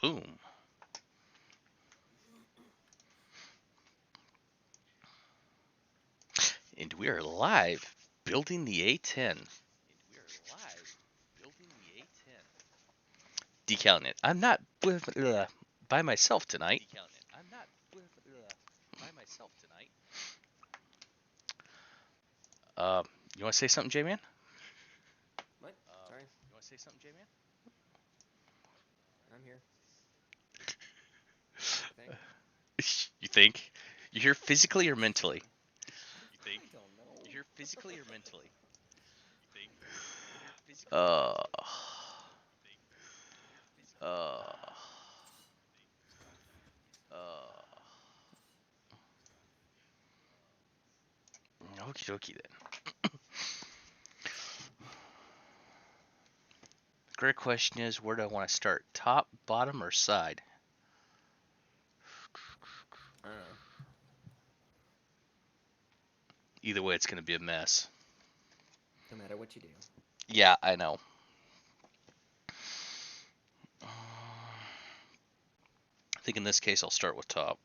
Boom. And we are live building the A10. Decaling it. I'm not by myself tonight. You want to say something, J-Man? What? Sorry. I'm here. You think? You here physically or mentally? I don't know. Uh, uh, okie dokie then. The great question is, where do I want to start? Top, bottom, or side? I don't know. Either way, it's going to be a mess. No matter what you do. Yeah, I know. I think in this case, I'll start with top.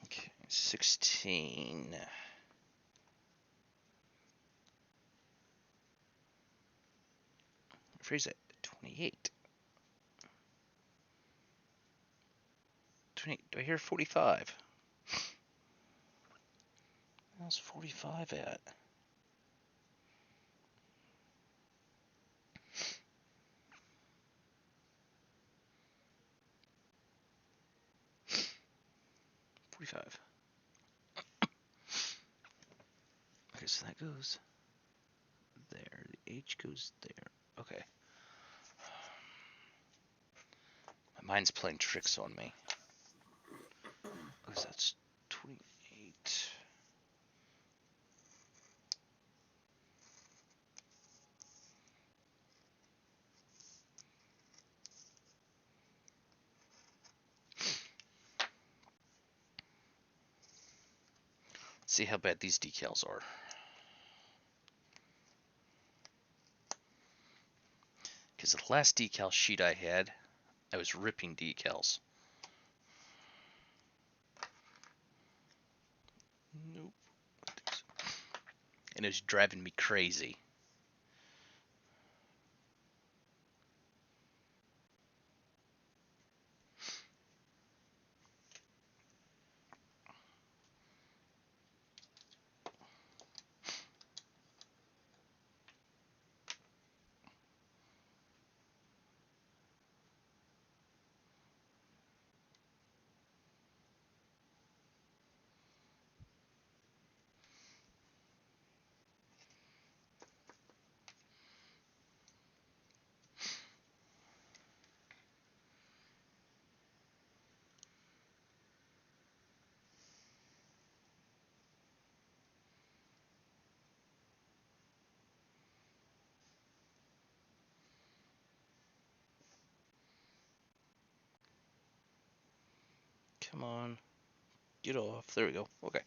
Okay, 16. Phrase it. 28. 28. Do I hear 45? How's 45 at? $45. Okay, so that goes there. The H goes there. Okay. My mind's playing tricks on me. Because that's 28. Let's see how bad these decals are. Because the last decal sheet I had, I was ripping decals. Nope. And it was driving me crazy. Come on. Get off. There we go. Okay.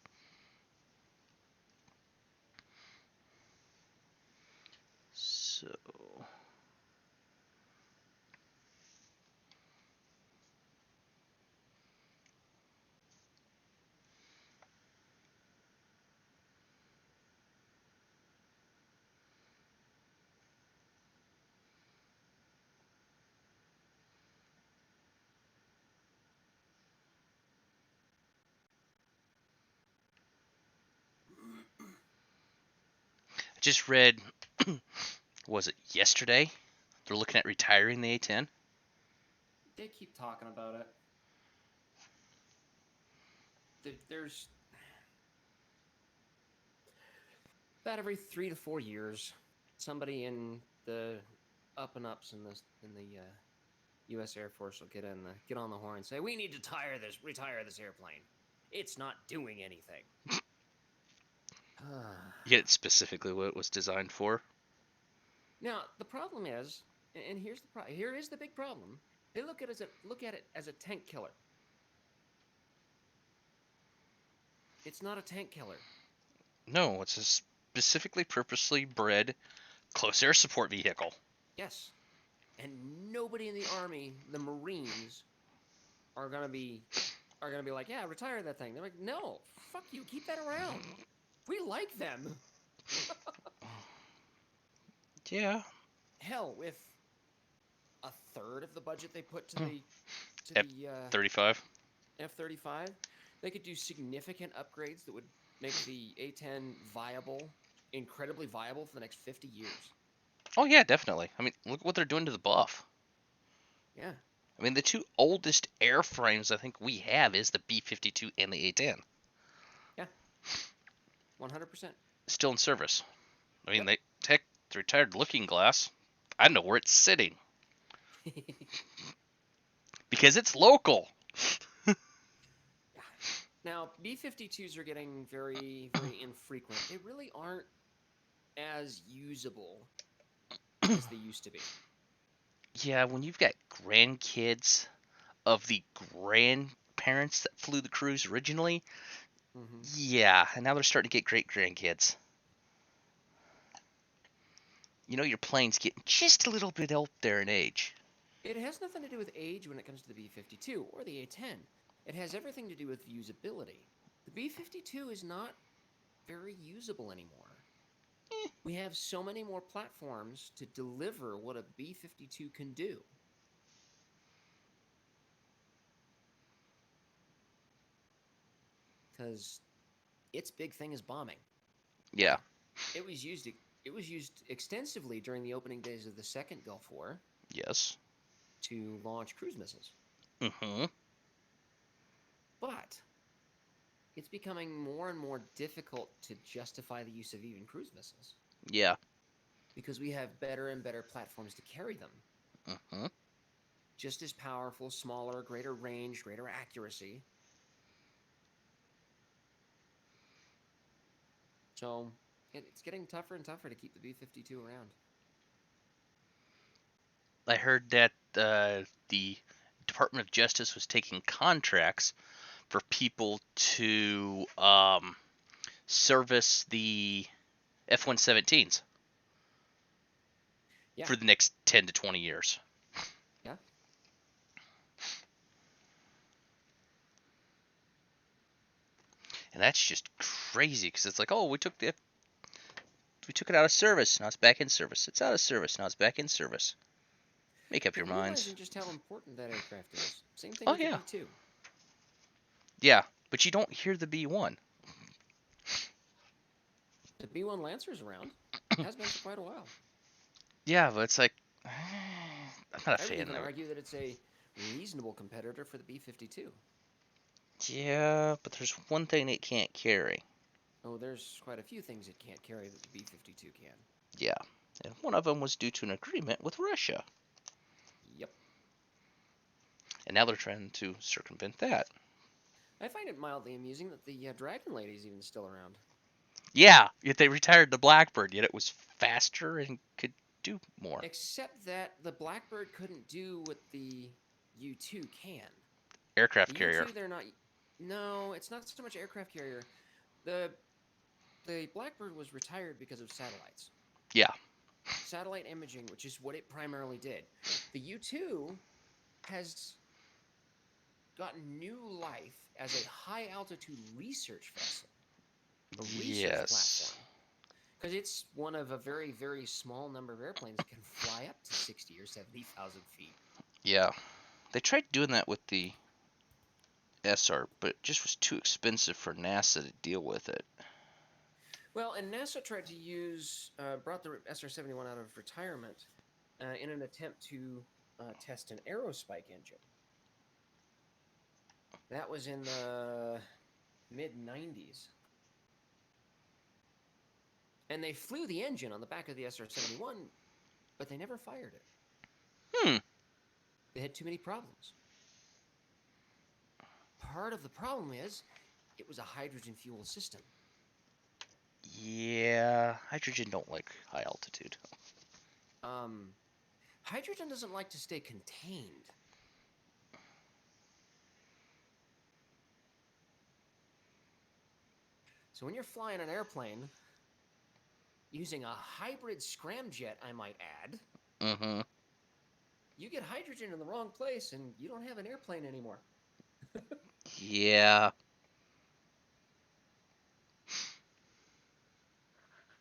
So I just read, was it yesterday? They're looking at retiring the A10. They keep talking about it. There's about every 3 to 4 years, somebody in the up and ups in the U.S. Air Force will get on the horn and say, "We need to retire this airplane. It's not doing anything." You get specifically what it was designed for. Now the problem is, and here is the big problem. They look at it as a tank killer. It's not a tank killer. No, it's just specifically, purposely bred close air support vehicle. Yes. And nobody in the Army, the Marines, are gonna be like, yeah, retire that thing. They're like, no, fuck you, keep that around. We like them. Yeah. Hell, with a third of the budget they put to Hmm. the F-35. F-35, they could do significant upgrades that would make the A-10 viable, incredibly viable for the next 50 years. Oh yeah, definitely. I mean, look what they're doing to the Buff. Yeah. I mean, the two oldest airframes I think we have is the B-52 and the A-10. Yeah. 100%. Still in service. I mean, Yep. the retired Looking Glass. I know where it's sitting because it's local. Now, B-52s are getting very, very infrequent. They really aren't as usable as they used to be. Yeah, when you've got grandkids of the grandparents that flew the cruise originally, Mm-hmm. yeah, and now they're starting to get great grandkids. You know, your plane's getting just a little bit up there in age. It has nothing to do with age when it comes to the B-52 or the A-10. It has everything to do with usability. The B-52 is not very usable anymore. We have so many more platforms to deliver what a B-52 can do. Because its big thing is bombing. Yeah. Now, it was used extensively during the opening days of the Second Gulf War Yes. to launch cruise missiles. Mm-hmm. But it's becoming more and more difficult to justify the use of even cruise missiles Yeah. because we have better and better platforms to carry them. Mm-hmm. Just as powerful, smaller, greater range, greater accuracy. So it's getting tougher and tougher to keep the B-52 around. I heard that the Department of Justice was taking contracts for people to service the F-117s Yeah, for the next 10 to 20 years. yeah. And that's just crazy because it's like, oh, we took it out of service, now it's back in service. It's out of service, now it's back in service. Make up They're your minds. realizing just how important that aircraft is. Same thing Oh with the yeah, B-2. yeah, but you don't hear the B1. The B-1 Lancer's around. Has been for quite a while. Yeah, but it's like I'm not a I would fan even of it. argue that it's a reasonable competitor for the B-52. Yeah, but there's one thing it can't carry. Oh, there's quite a few things it can't carry that the B-52 can. Yeah, and one of them was due to an agreement with Russia, Yep. and now they're trying to circumvent that. I find it mildly amusing that the Dragon Lady's even still around. Yeah, yet they retired the Blackbird, yet it was faster and could do more. Except that the Blackbird couldn't do what the U-2 can. Aircraft The carrier. U-2, they're not... No, it's not so much aircraft carrier. The Blackbird was retired because of satellites. Yeah. Satellite imaging, which is what it primarily did. The U-2 has gotten new life as a high-altitude research vessel. A research Yes. platform. Because it's one of a very, very small number of airplanes that can fly up to 60 or 70,000 feet. Yeah. They tried doing that with the SR, but it just was too expensive for NASA to deal with it. Well, and NASA tried to brought the SR-71 out of retirement in an attempt to test an aerospike engine. That was in the mid-90s. And they flew the engine on the back of the SR-71, but they never fired it. Hmm. They had too many problems. Part of the problem is it was a hydrogen fuel system. Yeah. Hydrogen don't like high altitude. Hydrogen doesn't like to stay contained. So when you're flying an airplane using a hybrid scramjet, I might add, Mm-hmm. you get hydrogen in the wrong place and you don't have an airplane anymore. Yeah.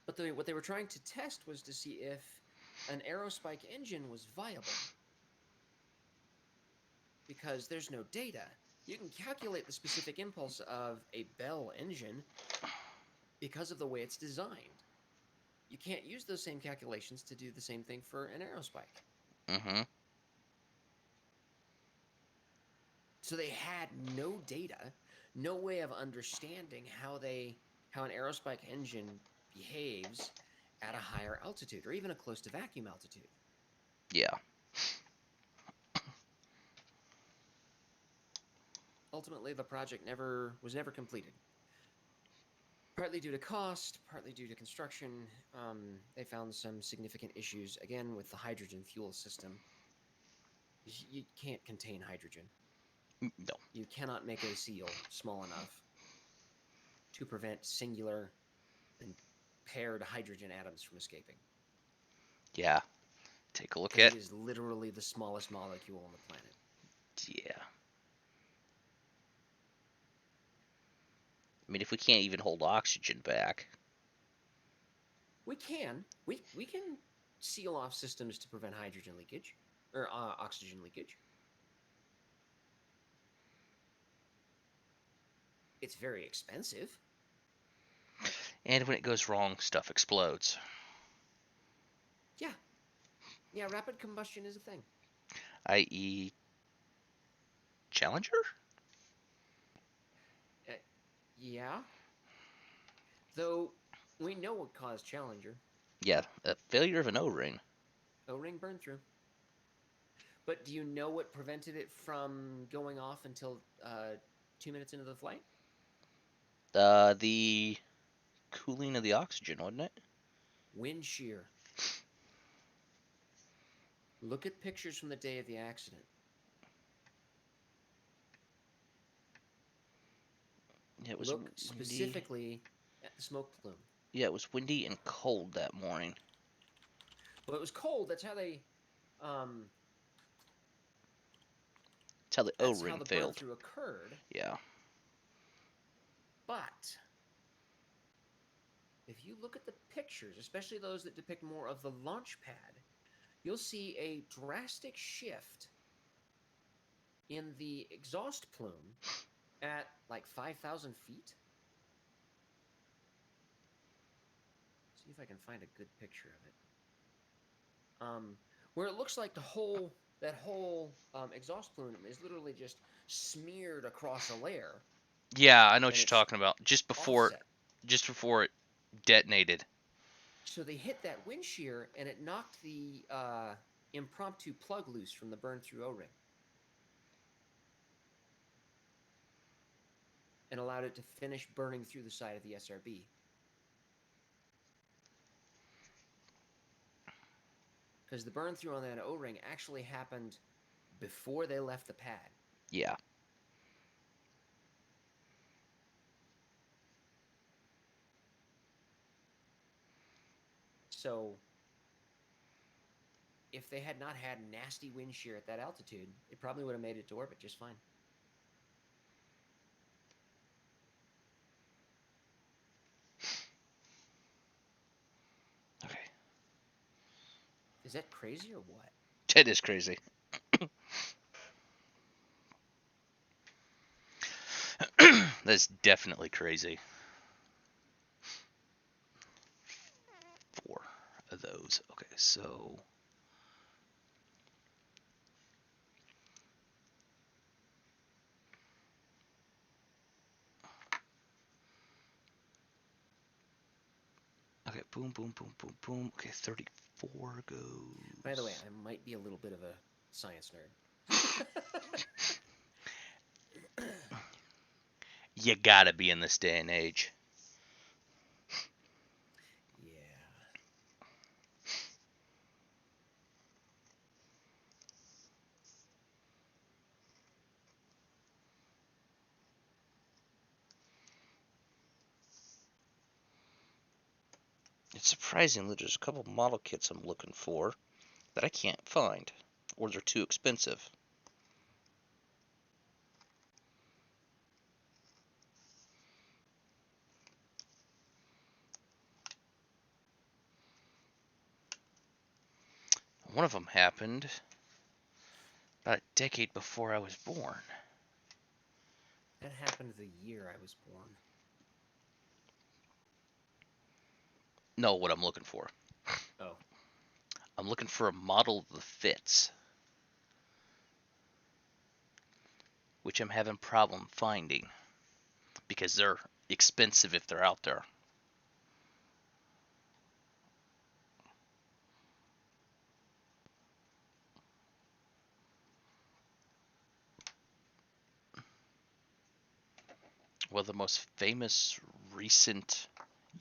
But what they were trying to test was to see if an aerospike engine was viable. Because there's no data. You can calculate the specific impulse of a Bell engine because of the way it's designed. You can't use those same calculations to do the same thing for an aerospike. Mm-hmm. So they had no data, no way of understanding how an aerospike engine behaves at a higher altitude or even a close to vacuum altitude. Yeah. Ultimately, the project was never completed. Partly due to cost, partly due to construction, they found some significant issues, again, with the hydrogen fuel system. You can't contain hydrogen. No. You cannot make a seal small enough to prevent singular and paired hydrogen atoms from escaping. Yeah. Take a look Because at. it is literally the smallest molecule on the planet. Yeah. I mean, if we can't even hold oxygen back. We can seal off systems to prevent hydrogen leakage or oxygen leakage. It's very expensive. And when it goes wrong, stuff explodes. Yeah. Yeah, rapid combustion is a thing. I.e., Challenger? Uh, yeah. Though we know what caused Challenger. Yeah, a failure of an O-ring. O-ring burn through. But do you know what prevented it from going off until 2 minutes into the flight? The cooling of the oxygen, wasn't it? Wind shear. Look at pictures from the day of the accident. Yeah, it was Look windy. specifically at the smoke plume. Yeah, it was windy and cold that morning. Well, it was cold. That's how they. Um, That's how the that's how O-ring the burn failed. through occurred. Yeah. But if you look at the pictures, especially those that depict more of the launch pad, you'll see a drastic shift in the exhaust plume at like 5,000 feet. See if I can find a good picture of it. Where it looks like that whole exhaust plume is literally just smeared across a layer, Yeah, I know what and you're it's talking about. offset. Just before it detonated. So they hit that wind shear, and it knocked the impromptu plug loose from the burn-through O-ring, and allowed it to finish burning through the side of the SRB. Because the burn-through on that O-ring actually happened before they left the pad. Yeah. So if they had not had nasty wind shear at that altitude, it probably would have made it to orbit just fine. Okay. Is that crazy or what? That is crazy. That's definitely crazy. 4 of those. Okay, so okay, boom, boom, boom, boom, boom. Okay, 34 goes. By the way, I might be a little bit of a science nerd. You gotta be in this day and age. Yeah. It's surprising that there's a couple model kits I'm looking for that I can't find, or they're too expensive. One of them happened about a decade before I was born. That happened the year I was born. No, what I'm looking for. Oh. I'm looking for a model that fits, which I'm having problem finding because they're expensive if they're out there. One of the most famous recent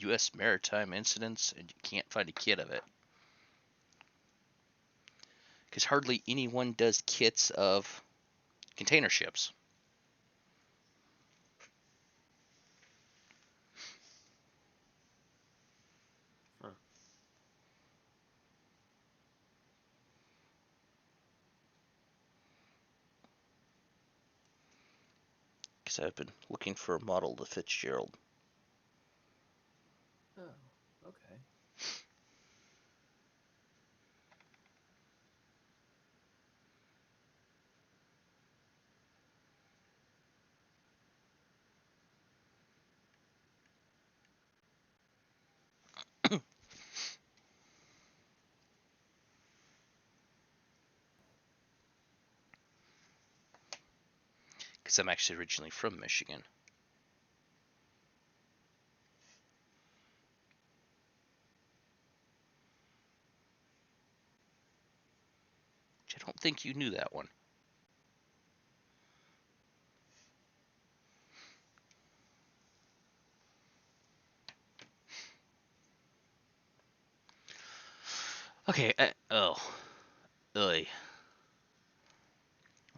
U.S. maritime incidents, and you can't find a kit of it. Because hardly anyone does kits of container ships. Huh. Because I've been looking for a model of the Fitzgerald. Oh, okay. Because I'm actually originally from Michigan. Which I don't think you knew that one. Okay, oh. Ugh.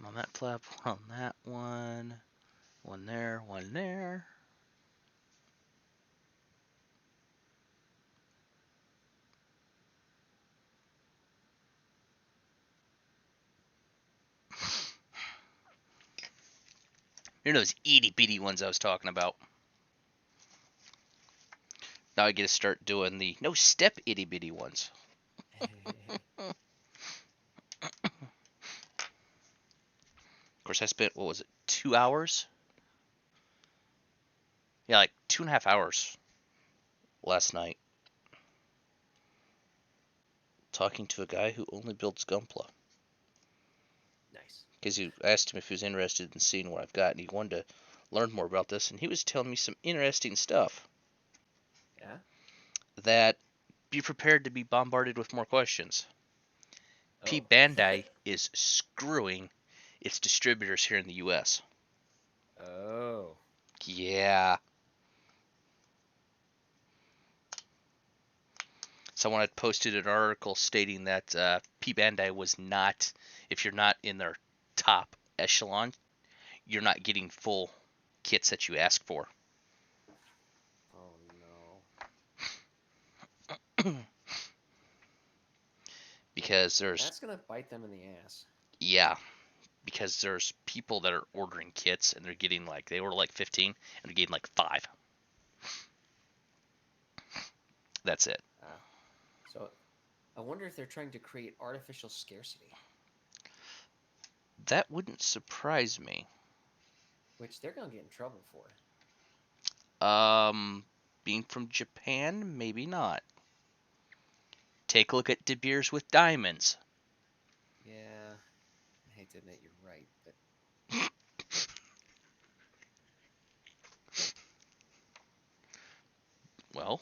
One on that flap, one on that one. One there, one there. You know those itty bitty ones I was talking about. Now I get to start doing the no step itty bitty ones. Of course, I spent, what was it, 2 hours? Yeah, like 2.5 hours last night talking to a guy who only builds Gunpla. Nice. Because you asked him if he was interested in seeing what I've got, and he wanted to learn more about this, and he was telling me some interesting stuff. Yeah? That be prepared to be bombarded with more questions. P. Oh. Bandai is screwing its distributors here in the U.S. Oh. Yeah. Someone had posted an article stating that P. Bandai was not, if you're not in their top echelon, you're not getting full kits that you ask for. Oh no. Because there's, That's gonna bite them in the ass. yeah, because there's people that are ordering kits and they're getting like, they order like 15 and they're getting like 5. That's it. So I wonder if they're trying to create artificial scarcity, That wouldn't surprise me. which they're gonna get in trouble for. Being from Japan, maybe not. Take a look at De Beers with diamonds. Yeah, I hate to admit you're right, but Well,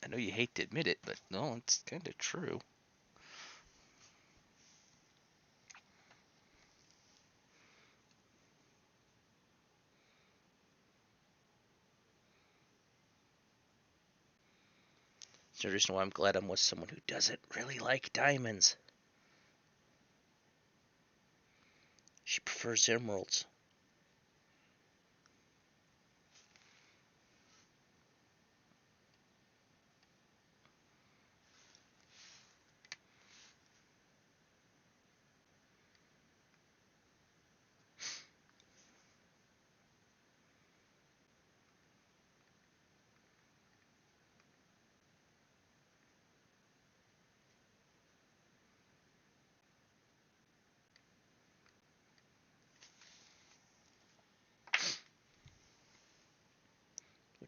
I know you hate to admit it, but no, it's kind of true. It's the reason why I'm glad I'm with someone who doesn't really like diamonds. She prefers emeralds.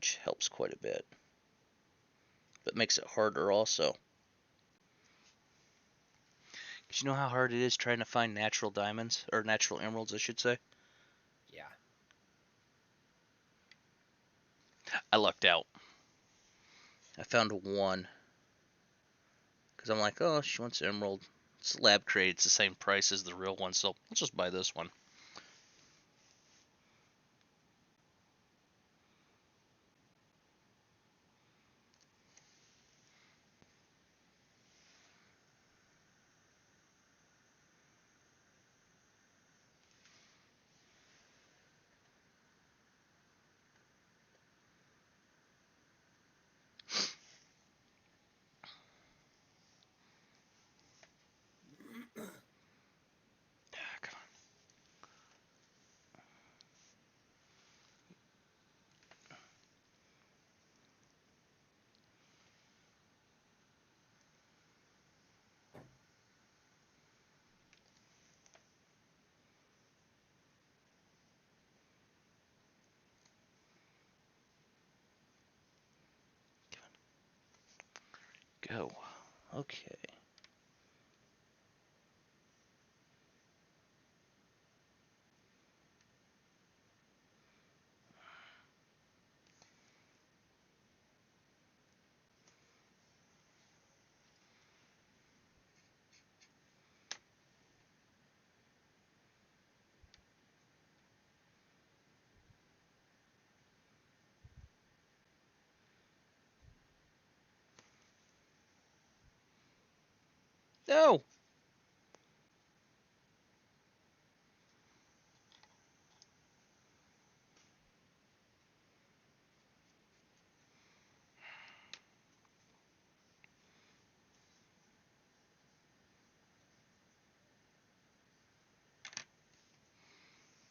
which helps quite a bit, but makes it harder also. 'Cause you know how hard it is trying to find natural diamonds, or natural emeralds, I should say? Yeah. I lucked out. I found one. Because I'm like, oh, she wants emerald. It's lab created. It's the same price as the real one, so let's just buy this one. Come on, go. Okay. No!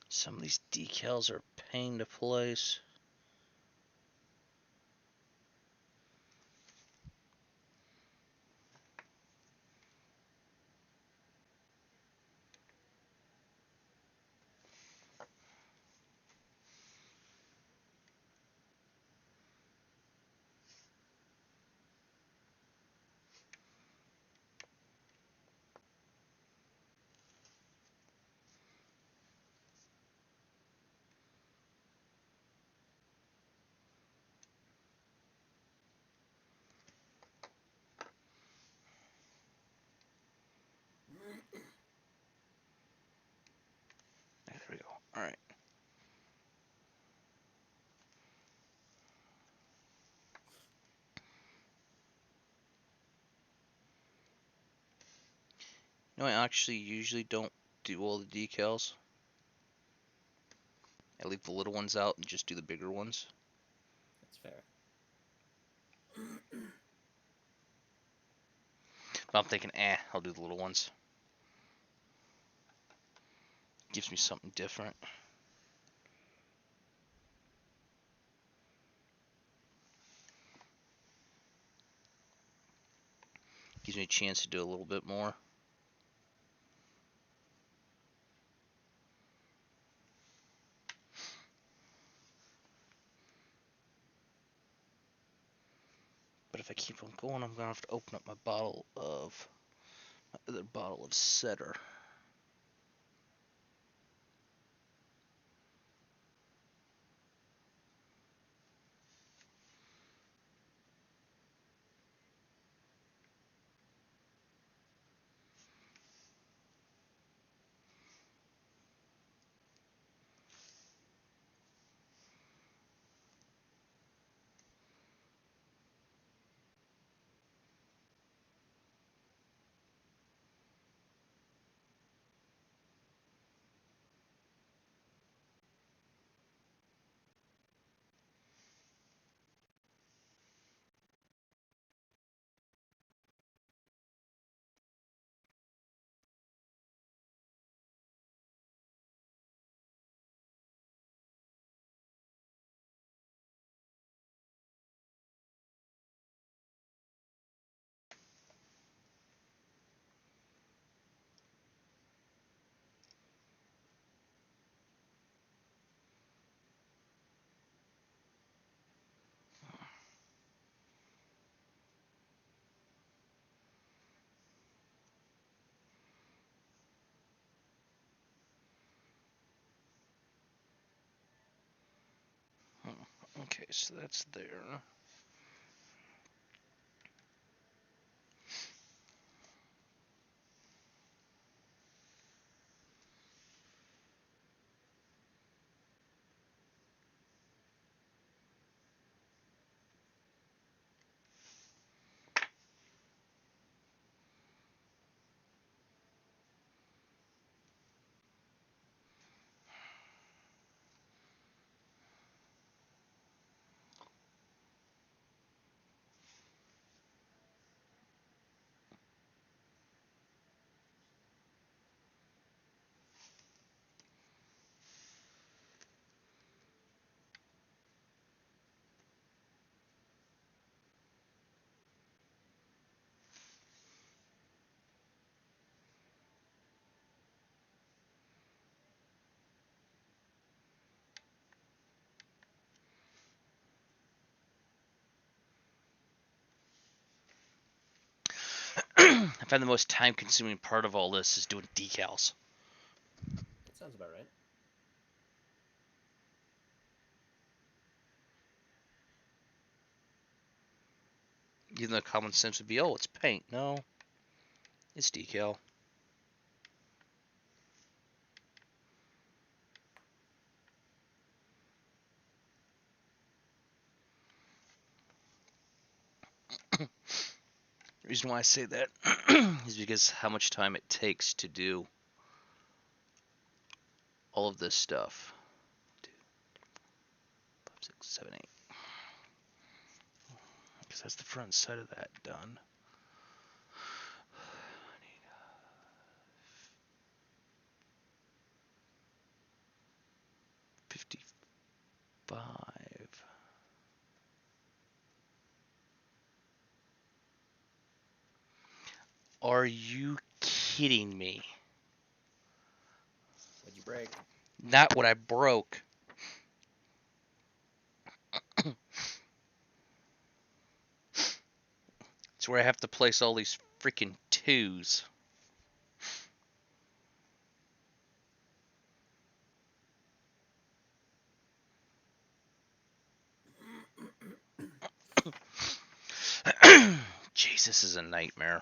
Some of these decals are a pain to place. There we go. Alright. No, I actually usually don't do all the decals. I leave the little ones out and just do the bigger ones. That's fair. But I'm thinking, I'll do the little ones. Gives me something different. Gives me a chance to do a little bit more. But if I keep on going, I'm gonna have to open up my other bottle of Setter. Okay, so that's there. I find the most time-consuming part of all this is doing decals. That sounds about right. Even though common sense would be, oh, it's paint. No, it's decal. The reason why I say that is because how much time it takes to do all of this stuff. 2, 5, 6, 7, 8. Because that's the front side of that done. I need 55. Are you kidding me? What'd you break? Not what I broke. It's where I have to place all these freaking twos. Jeez, this is a nightmare.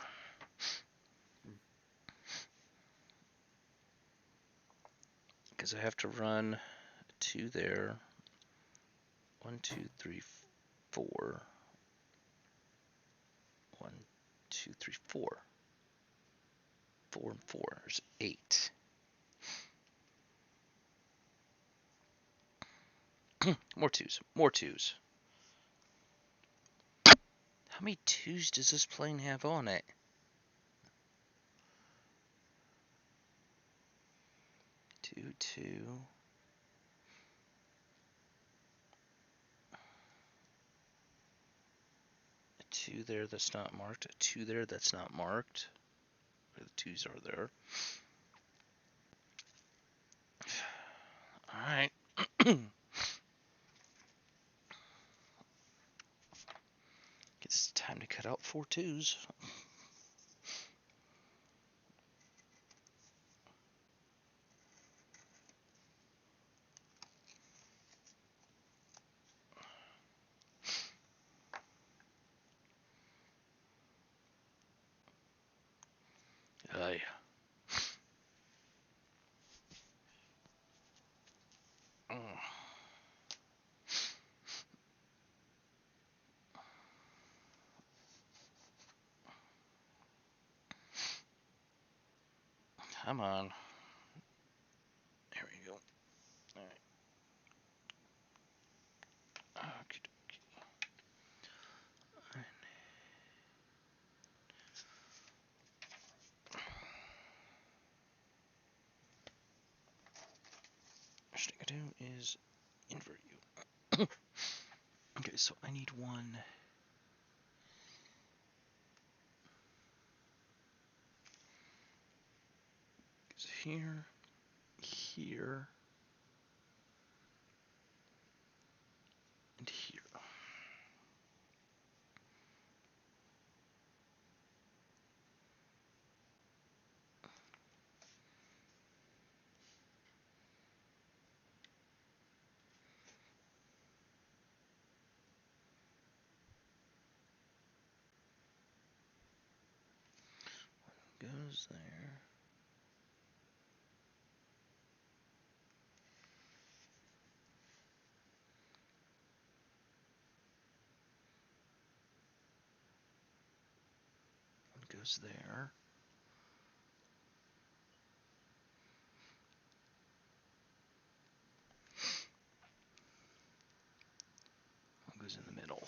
Because I have to run 2 there. 1, 2, 3, 4. 1, 2, 3, 4. 4 and 4. There's 8. More twos. More twos. How many twos does this plane have on it? 2, 2. A 2 there that's not marked. A 2 there that's not marked. Where the twos are there. Alright. It's time to cut out 4 twos. Aye. Come on. There we go. Alright. Okay. First thing I do is invert you. Okay, so I need one. Here, here, and here. goes there. One goes there. One goes in the middle.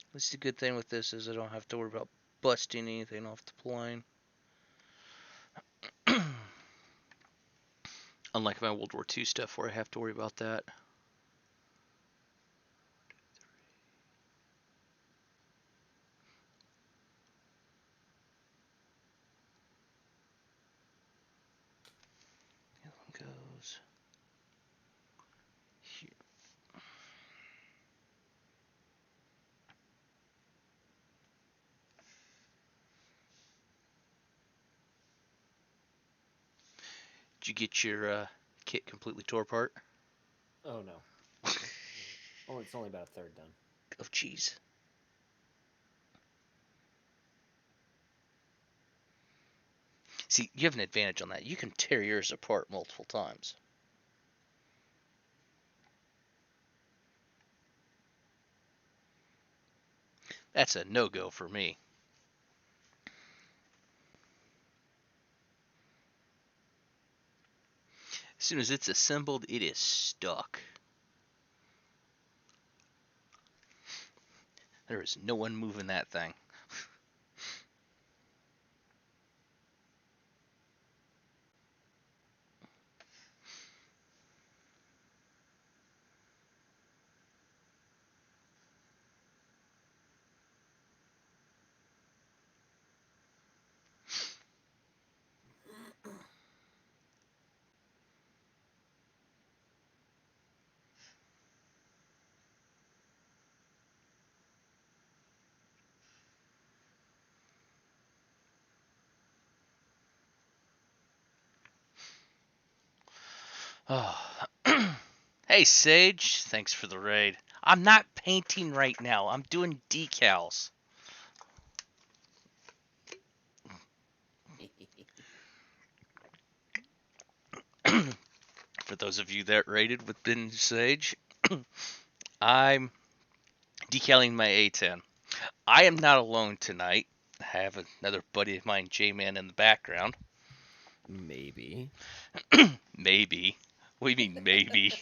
At least the good thing with this is I don't have to worry about busting anything off the plane. Unlike my World War II stuff where I have to worry about that. The other one goes here. Did you get your kit completely tore apart? Oh no. Oh, it's only about a third done. Oh, jeez. See, you have an advantage on that. You can tear yours apart multiple times. That's a no-go for me. As soon as it's assembled, it is stuck. There is no one moving that thing. Oh. Hey, Sage. Thanks for the raid. I'm not painting right now. I'm doing decals. For those of you that raided with Ben Sage, I'm decaling my A10. I am not alone tonight. I have another buddy of mine, J-Man, in the background. Maybe. Maybe. What do you mean, maybe?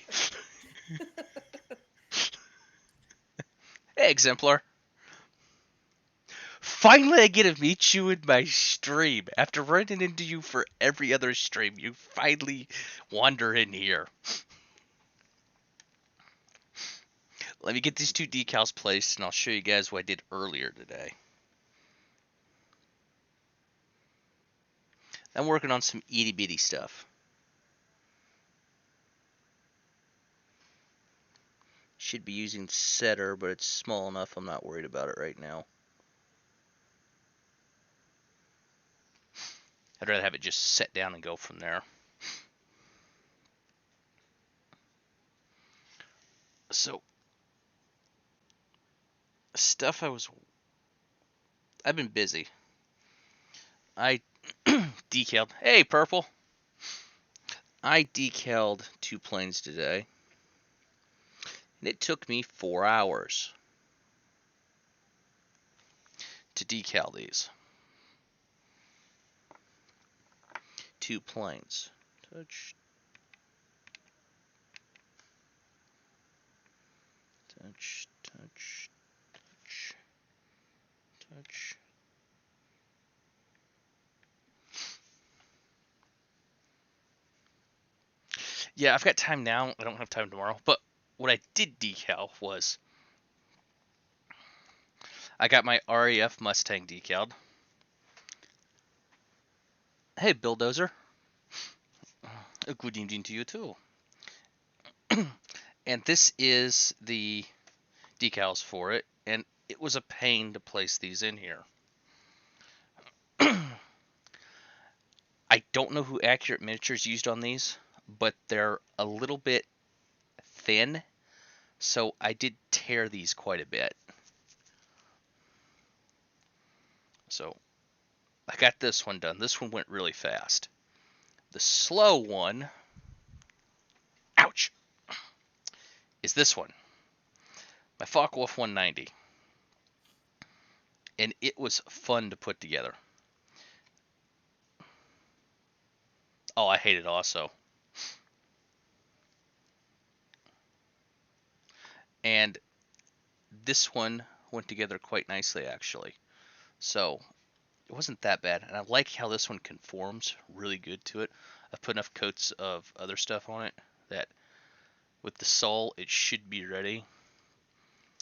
Hey, Exemplar. Finally, I get to meet you in my stream. After running into you for every other stream, you finally wander in here. Let me get these two decals placed, and I'll show you guys what I did earlier today. I'm working on some itty-bitty stuff. Should be using setter, but it's small enough I'm not worried about it right now. I'd rather have it just set down and go from there. So, stuff I've been busy. I decaled. Hey, Purple. I decaled 2 planes today, and it took me 4 hours to decal these 2 planes. Touch, touch, touch, touch, touch. Yeah, I've got time now. I don't have time tomorrow. But what I did decal was I got my RAF Mustang decaled. Hey, Bulldozer. A good evening to you, too. And this is the decals for it. And it was a pain to place these in here. don't know who Accurate Miniatures used on these, but they're a little bit thin, so I did tear these quite a bit. So I got this one done. This one went really fast. The slow one, ouch, is this one. My Focke-Wulf 190. And it was fun to put together. Oh, I hate it also. And this one went together quite nicely, actually. So it wasn't that bad. And I like how this one conforms really good to it. I've put enough coats of other stuff on it that with the sole, it should be ready.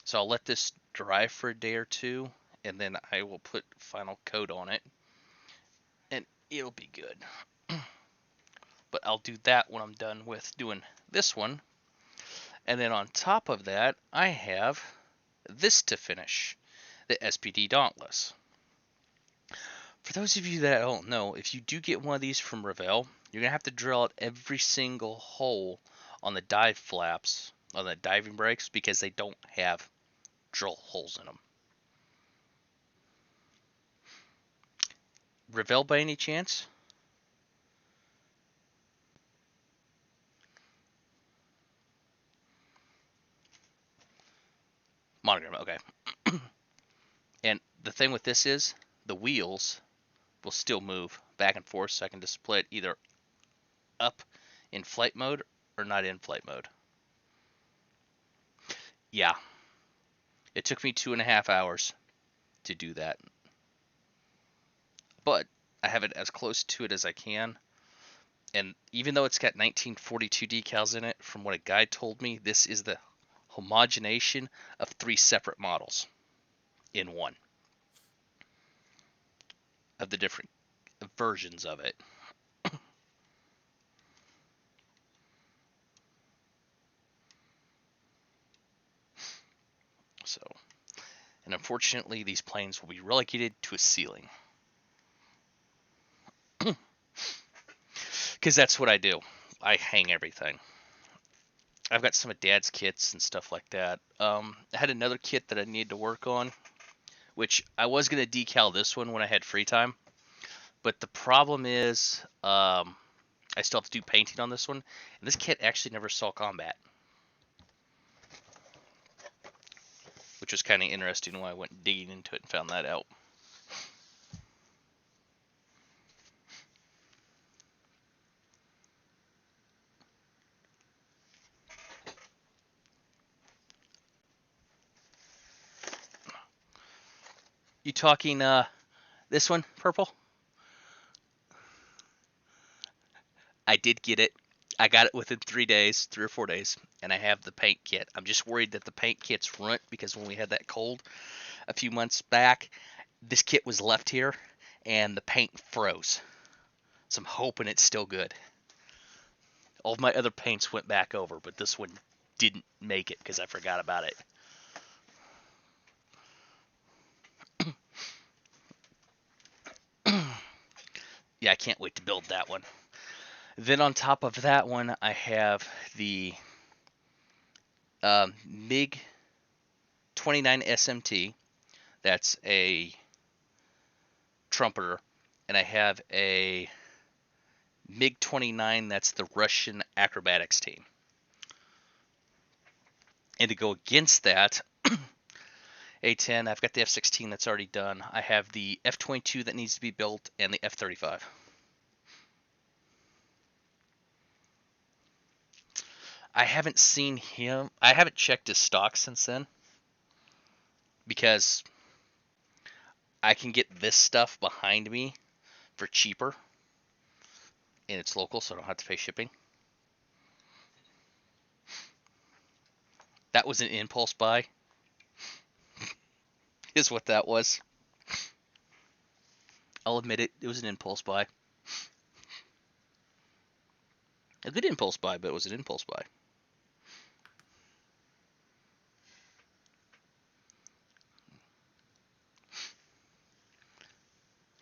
So I'll let this dry for a day or two, and then I will put final coat on it, and it'll be good. But I'll do that when I'm done with doing this one. And then on top of that, I have this to finish, the SPD Dauntless. For those of you that don't know, if you do get one of these from Revell, you're going to have to drill out every single hole on the dive flaps, on the diving brakes, because they don't have drill holes in them. Revell by any chance? Monogram, okay. And the thing with this is, the wheels will still move back and forth, so I can display it either up in flight mode or not in flight mode. Yeah, it took me 2.5 hours to do that. But I have it as close to it as I can. And even though it's got 1942 decals in it, from what a guide told me, this is the homogenation of 3 separate models in one of the different versions of it. So, and unfortunately, these planes will be relegated to a ceiling. Because that's what I do. I hang everything. I've got some of Dad's kits and stuff like that. I had another kit that I needed to work on, which I was going to decal this one when I had free time. But the problem is, I still have to do painting on this one. And this kit actually never saw combat, which was kind of interesting when I went digging into it and found that out. You talking this one, purple? I did get it. I got it within 3 days, 3 or 4 days, and I have the paint kit. I'm just worried that the paint kit's ruined because when we had that cold a few months back, this kit was left here and the paint froze. So I'm hoping it's still good. All of my other paints went back over, but this one didn't make it because I forgot about it. Yeah, I can't wait to build that one. Then on top of that one, I have the MiG 29 SMT. That's a trumpeter. And I have a MiG 29. That's the Russian acrobatics team. And to go against that, A-10, I've got the F-16 that's already done. I have the F-22 that needs to be built and the F-35. I haven't seen him. I haven't checked his stock since then because I can get this stuff behind me for cheaper and it's local, so I don't have to pay shipping. That was an impulse buy, is what that was. I'll admit it. It was an impulse buy. A good impulse buy, but it was an impulse buy.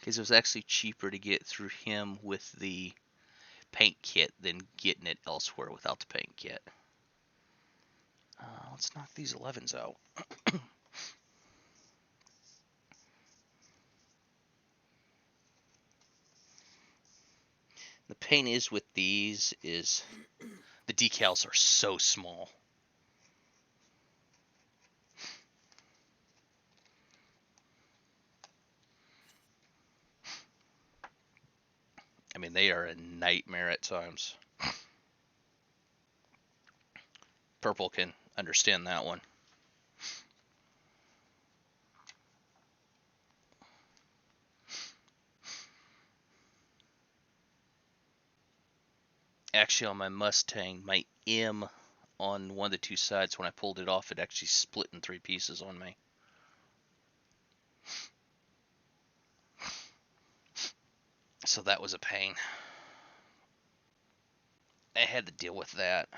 Because it was actually cheaper to get through him with the paint kit than getting it elsewhere without the paint kit. Let's knock these 11s out. The pain is with these is the decals are so small. I mean, they are a nightmare at times. Purple can understand that one. Actually, on my Mustang, my M on one of the two sides, when I pulled it off, it actually split in 3 pieces on me. So that was a pain. I had to deal with that.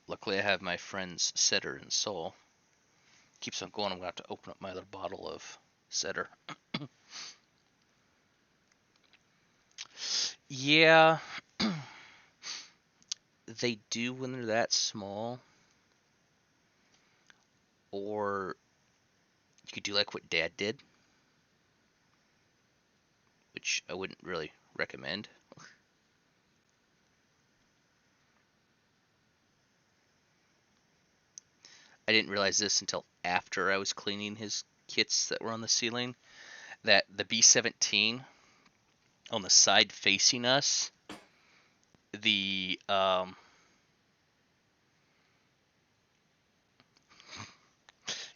Luckily, I have my friend's Setter and Soul. Keeps on going. I'm going to have to open up my other bottle of Setter. Yeah, they do when they're that small. Or you could do like what Dad did, which I wouldn't really recommend. I didn't realize this until after I was cleaning his kits that were on the ceiling, that the B-17 on the side facing us, the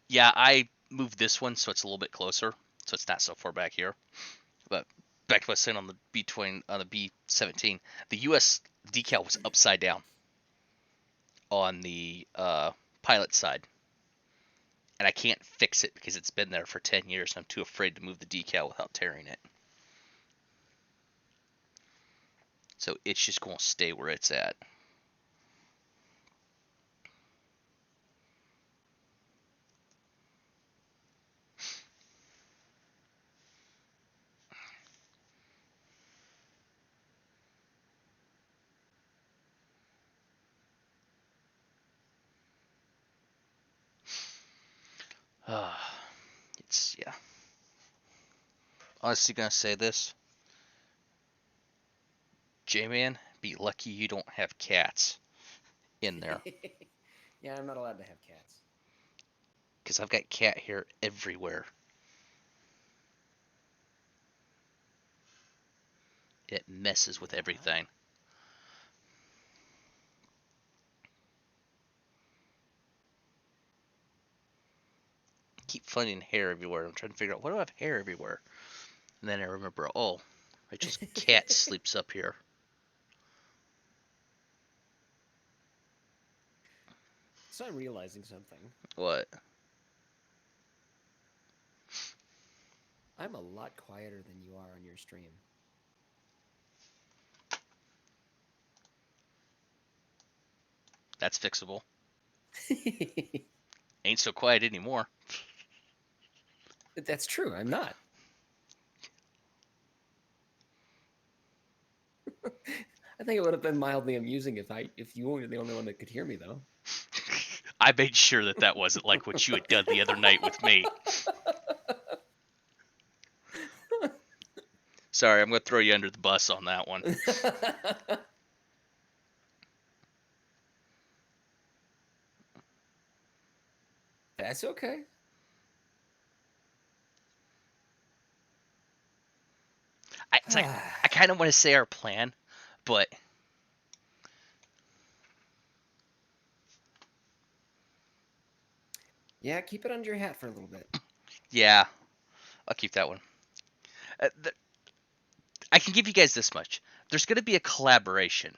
yeah, I moved this one so it's a little bit closer, so it's not so far back here. But back to what I was saying on the B-17, the US decal was upside down on the pilot side, and I can't fix it because it's been there for 10 years and I'm too afraid to move the decal without tearing it. So it's just going to stay where it's at. It's, yeah. Honestly, gonna say this, J-Man, be lucky you don't have cats in there, Yeah, I'm not allowed to have cats. because I've got cat hair everywhere. It messes with everything. Keep finding hair everywhere. I'm trying to figure out, why do I have hair everywhere? And then I remember, oh, Rachel's cat sleeps up here. So I'm realizing something. What? I'm a lot quieter than you are on your stream. That's fixable. Ain't so quiet anymore. That's true. I'm not. I think it would have been mildly amusing if you were the only one that could hear me, though. I made sure that that wasn't like what you had done the other night with me. Sorry, I'm going to throw you under the bus on that one. That's okay. It's like, I kind of want to say our plan, but Yeah, keep it under your hat for a little bit. yeah, I'll keep that one. I can give you guys this much. There's going to be a collaboration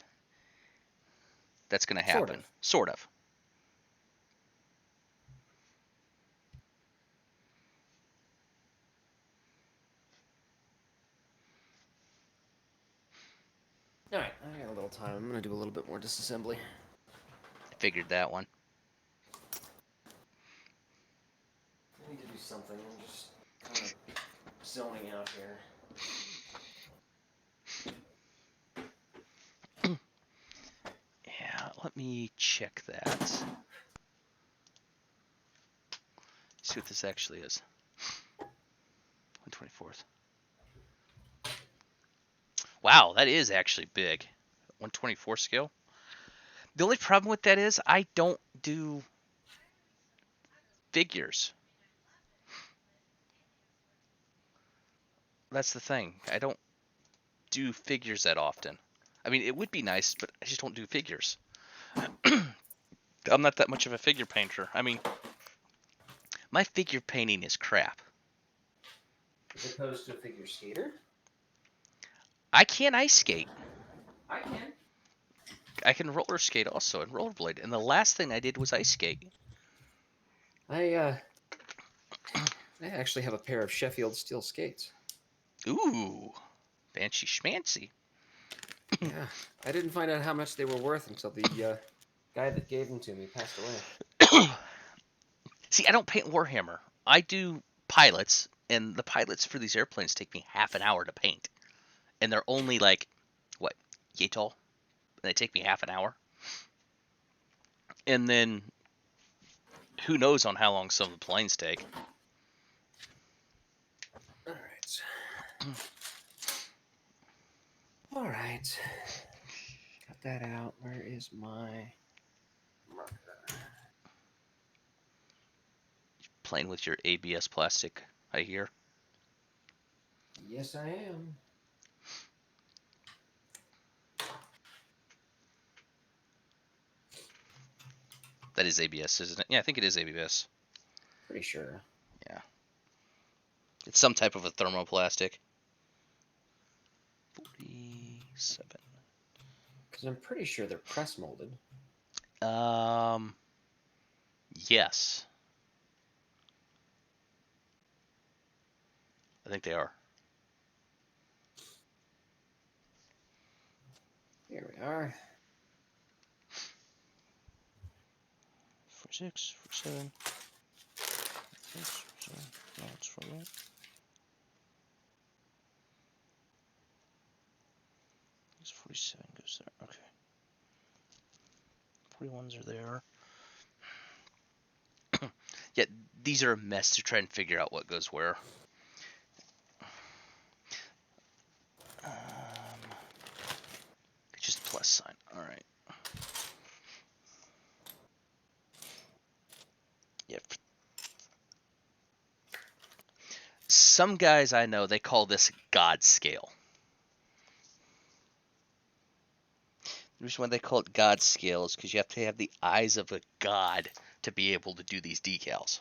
that's going to happen. Sort of. All right, I got a little time. I'm gonna do a little bit more disassembly. I figured that one. do something. I'm just kind of zoning out here. Yeah, let me check that. See what this actually is. 1/24. Wow, that is actually big. 1/24 scale. The only problem with that is I don't do figures. That's the thing. I don't do figures that often. I mean, it would be nice, but I just don't do figures. I'm not that much of a figure painter. I mean, my figure painting is crap. As opposed to a figure skater? I can't ice skate. I can. I can roller skate also and rollerblade. And the last thing I did was ice skate. I actually have a pair of Sheffield steel skates. Ooh, fancy schmancy. Yeah, I didn't find out how much they were worth until the guy that gave them to me passed away. See, I don't paint Warhammer. I do pilots, and the pilots for these airplanes take me half an hour to paint. And they're only like, what, yay tall? And they take me half an hour. And then who knows on how long some of the planes take. All right. All right. Got that out. Where is my marker? Playing with your ABS plastic, I hear. Yes, I am. That is ABS, isn't it? Yeah, I think it is ABS. Pretty sure. Yeah. It's some type of a thermoplastic. 47. Because I'm pretty sure they're press molded. Yes. I think they are. Here we are. 46, 47. 46, 47. No, it's 48. This 47 goes there. Okay. 41s are there. Yeah, these are a mess to try and figure out what goes where. Just plus sign. All right. Yep. Some guys I know, they call this God scale. The reason why they call it God scale is because you have to have the eyes of a god to be able to do these decals.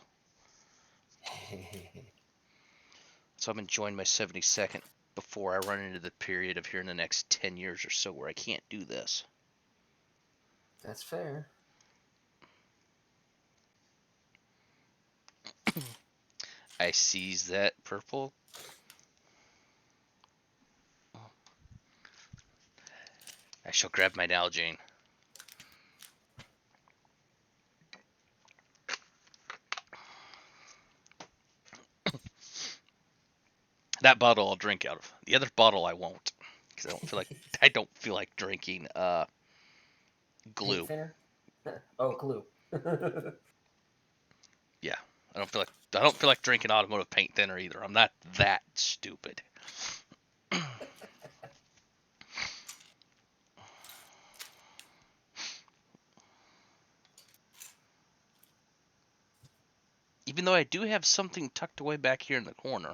So I'm enjoying my 72nd before I run into the period of here in the next 10 years or so where I can't do this. That's fair. I seize that purple. I shall grab my Nalgene. That bottle I'll drink out of. The other bottle I won't, because I don't feel like drinking glue. Paint thinner? Oh, glue. Yeah, I don't feel like drinking automotive paint thinner either. I'm not that stupid. Even though I do have something tucked away back here in the corner.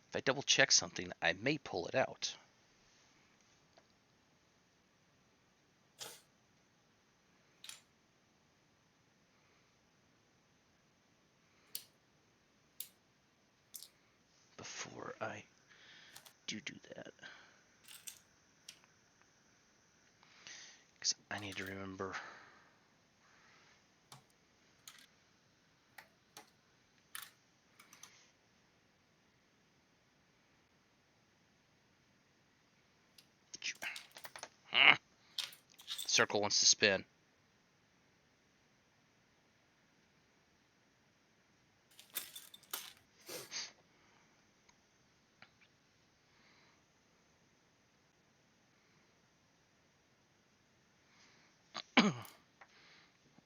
If I double check something, I may pull it out. Before I do that. Because I need to remember. Circle wants to spin.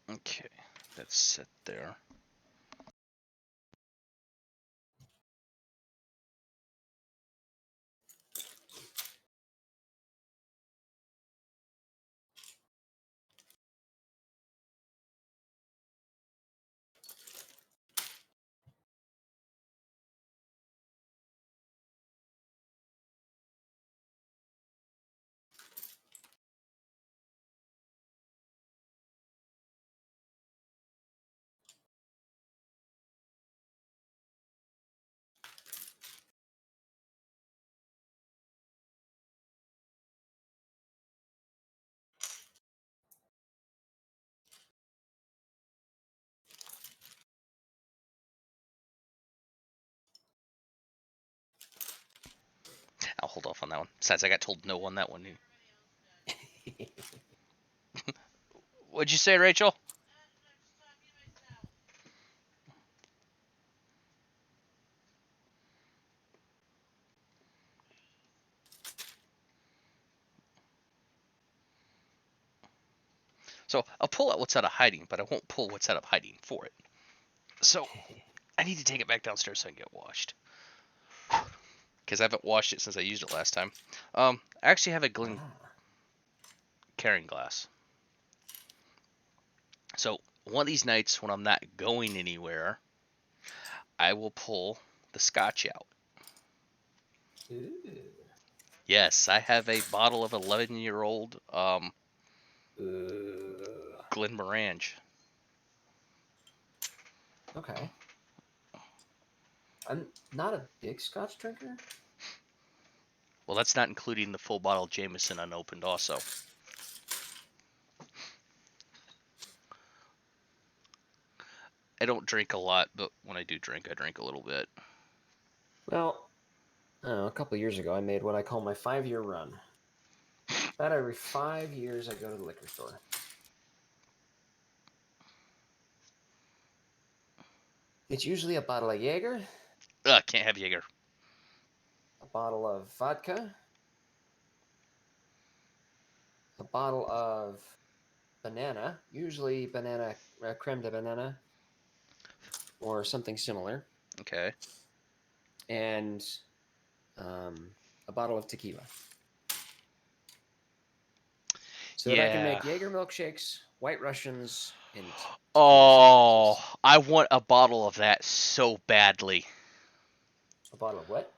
Okay, that's set there. I'll hold off on that one. Besides, I got told no on that one. What'd you say, Rachel? So I'll pull out what's out of hiding, but I won't pull what's out of hiding for it. So I need to take it back downstairs so I can get washed. Because I haven't washed it since I used it last time. I actually have a Glen carrying glass. So one of these nights when I'm not going anywhere, I will pull the scotch out. Ooh. Yes, I have a bottle of 11-year-old Ooh. Glenmorangie. Okay. I'm not a big Scotch drinker. Well, that's not including the full bottle Jameson unopened also. I don't drink a lot, but when I do drink, I drink a little bit. Well, I don't know, a couple years ago, I made what I call my 5-year run. About every 5 years, I go to the liquor store. It's usually a bottle of Jaeger, Can't have Jaeger. a bottle of vodka, a bottle of banana, usually banana creme de banana, or something similar, Okay. and a bottle of tequila. So that I can Yeah. make Jaeger milkshakes, White Russians, and tequila Oh, sunrises. I want a bottle of that so badly. A bottle of what?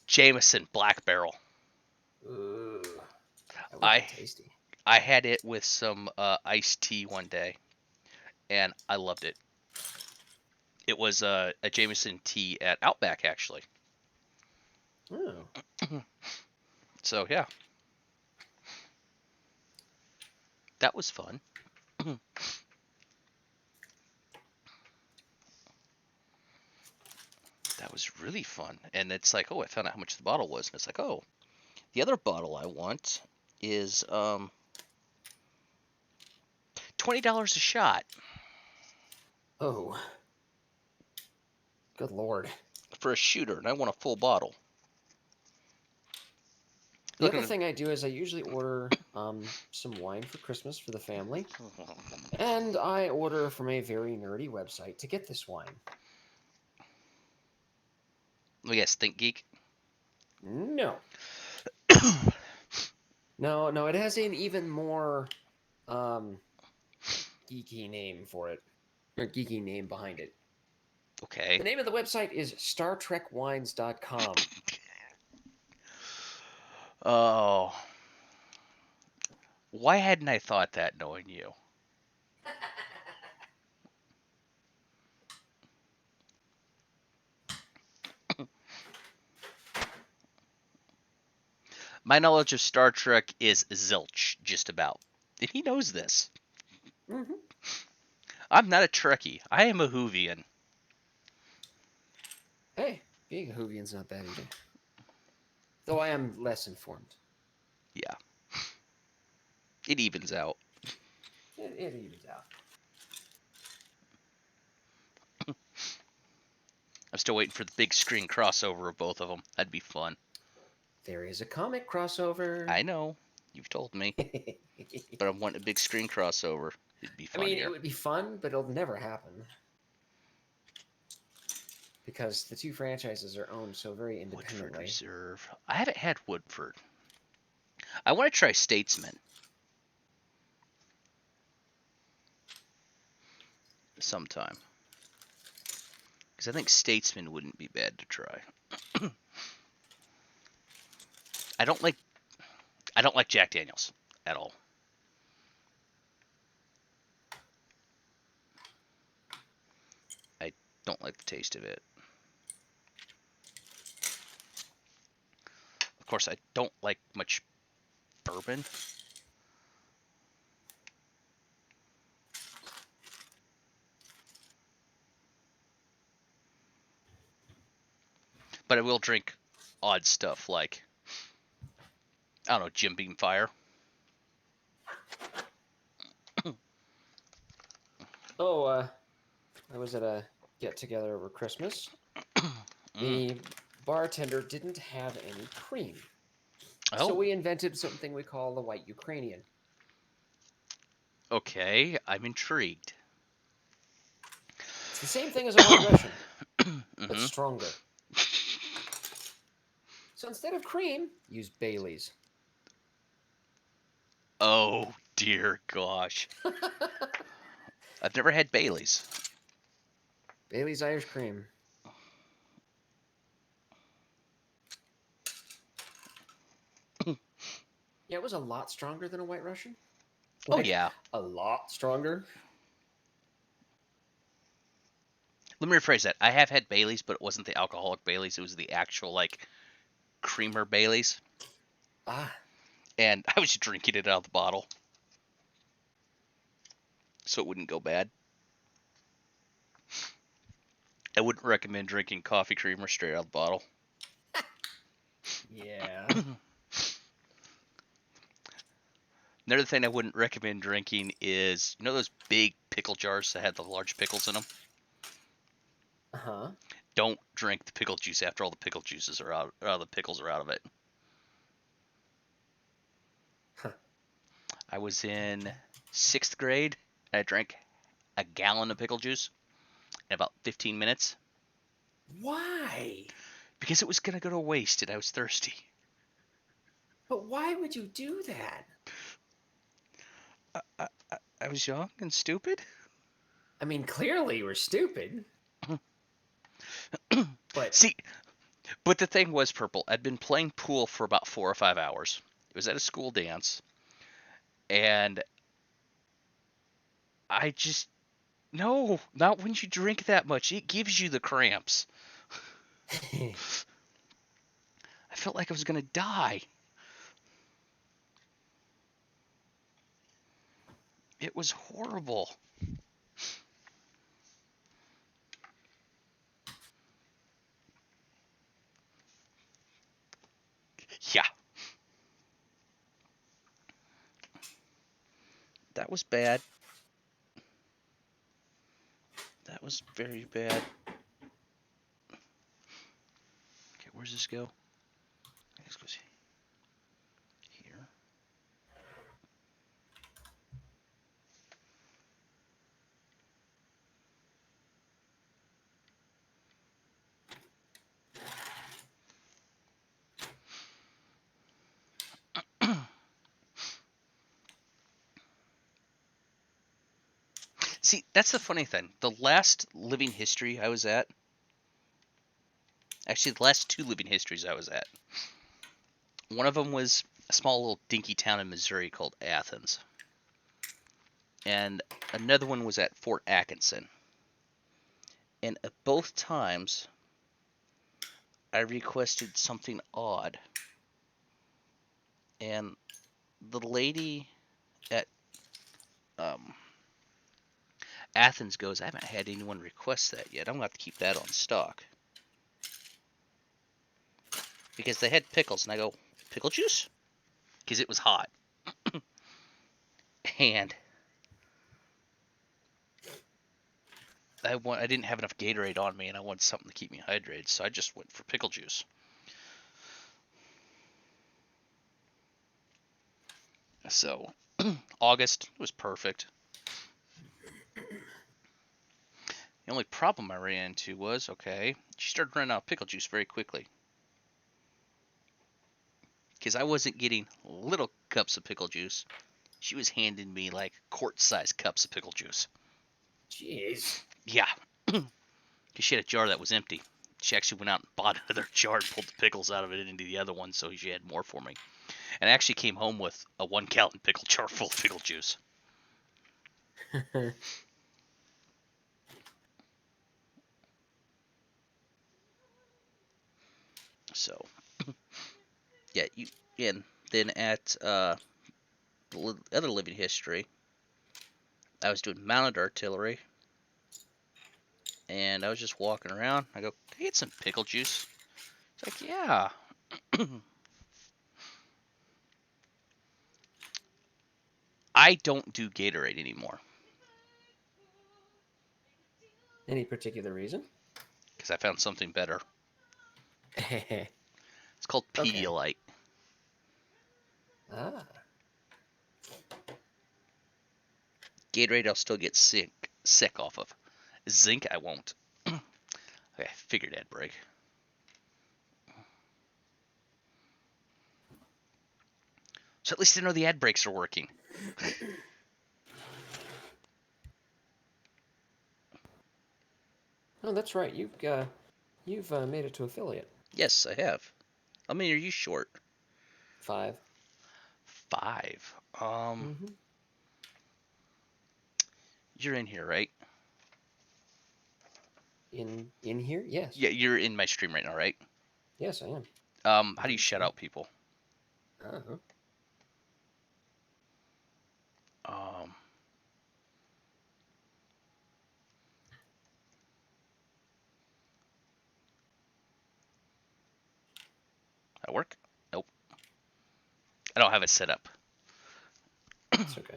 Jameson Black Barrel. Ooh, that would be I tasty. I had it with some iced tea one day, and I loved it. It was a Jameson tea at Outback actually. Oh, So yeah, that was fun. That was really fun. And it's like, oh, I found out how much the bottle was, and it's like, oh, the other bottle I want is $20 a shot oh, good lord. for a shooter, and I want a full bottle. The other Looking thing I do is I usually order some wine for Christmas for the family, and I order from a very nerdy website to get this wine. oh yes, Think Geek. No, no, it has an even more um, geeky name for it, or geeky name behind it. Okay. The name of the website is StarTrekWines.com. Oh, why hadn't I thought that knowing you? My knowledge of Star Trek is zilch, just about. And he knows this. Mm-hmm. I'm not a Trekkie. I am a Whovian. Hey, being a Whovian's not bad either. Though I am less informed. Yeah. It evens out. It evens out. I'm still waiting for the big screen crossover of both of them. That'd be fun. There is a comic crossover. I know. You've told me. But I'm wanting a big screen crossover. It'd be I mean, funnier. it would be fun, but it'll never happen. Because the two franchises are owned so very Woodford independently. Reserve. I haven't had Woodford. I want to try Statesman sometime. Because I think Statesman wouldn't be bad to try. I don't like Jack Daniels at all. I don't like the taste of it. Of course, I don't like much bourbon. But I will drink odd stuff like, I don't know, Jim Beam Fire. Oh, I was at a get together over Christmas. The bartender didn't have any cream. So Oh, we invented something we call the white Ukrainian. okay. I'm intrigued. It's the same thing as a white Russian, but Mm-hmm. stronger. So instead of cream, use Bailey's. Oh, dear gosh. I've never had Bailey's. Bailey's Irish cream. Yeah, it was a lot stronger than a white Russian. Oh, Like, yeah. a lot stronger. Let me rephrase that. I have had Bailey's, but it wasn't the alcoholic Bailey's. It was the actual, like, creamer Bailey's. Ah, And I was drinking it out of the bottle. So it wouldn't go bad. I wouldn't recommend drinking coffee creamer straight out of the bottle. yeah. Another thing I wouldn't recommend drinking is, you know those big pickle jars that had the large pickles in them? Uh-huh. Don't drink the pickle juice after all the pickle juices are out, or all the pickles are out of it. Huh. I was in 6th grade, and I drank a gallon of pickle juice in about 15 minutes Why? because it was going to go to waste and I was thirsty. But why would you do that? I was young and stupid. I mean, clearly you were stupid. But See, but the thing was, Purple, I'd been playing pool for about 4 or 5 hours. It was at a school dance, and I just, no, not when you drink that much. It gives you the cramps. I felt like I was going to die. It was horrible. Yeah, that was bad. That was very bad. Okay, where's this go? This goes here. See, that's the funny thing. The last living history I was at, actually, the last 2 living histories I was at, one of them was a small little dinky town in Missouri called Athens. And another one was at Fort Atkinson. And at both times, I requested something odd. And the lady at um, Athens goes, I haven't had anyone request that yet. I'm going to have to keep that on stock. Because they had pickles. And I go, pickle juice? Because it was hot. And I didn't have enough Gatorade on me, and I wanted something to keep me hydrated, so I just went for pickle juice. So August was perfect. The only problem I ran into was, okay, she started running out of pickle juice very quickly. Because I wasn't getting little cups of pickle juice. She was handing me like quart-sized cups of pickle juice. Jeez. Yeah. Because she had a jar that was empty. She actually went out and bought another jar and pulled the pickles out of it into the other one, so she had more for me. And I actually came home with a 1-gallon pickle jar full of pickle juice. So, yeah, and then at other living history, I was doing mounted artillery, and I was just walking around. I go, can I get some pickle juice? It's like, yeah. I don't do Gatorade anymore Any particular reason? because I found something better. Okay. It's called Pedialyte. Ah. Gatorade, I'll still get sick off of. Zinc, I won't. Okay, figured ad break. So at least I know the ad breaks are working. Oh, that's right. You've made it to affiliate. Yes, I have. How many are you short? 5. 5. Mm-hmm. You're in here, right? In here? Yes. Yeah, you're in my stream right now, right? Yes, I am. How do you shout out people? Uh-huh. Um, that work? Nope. I don't have it set up. It's okay.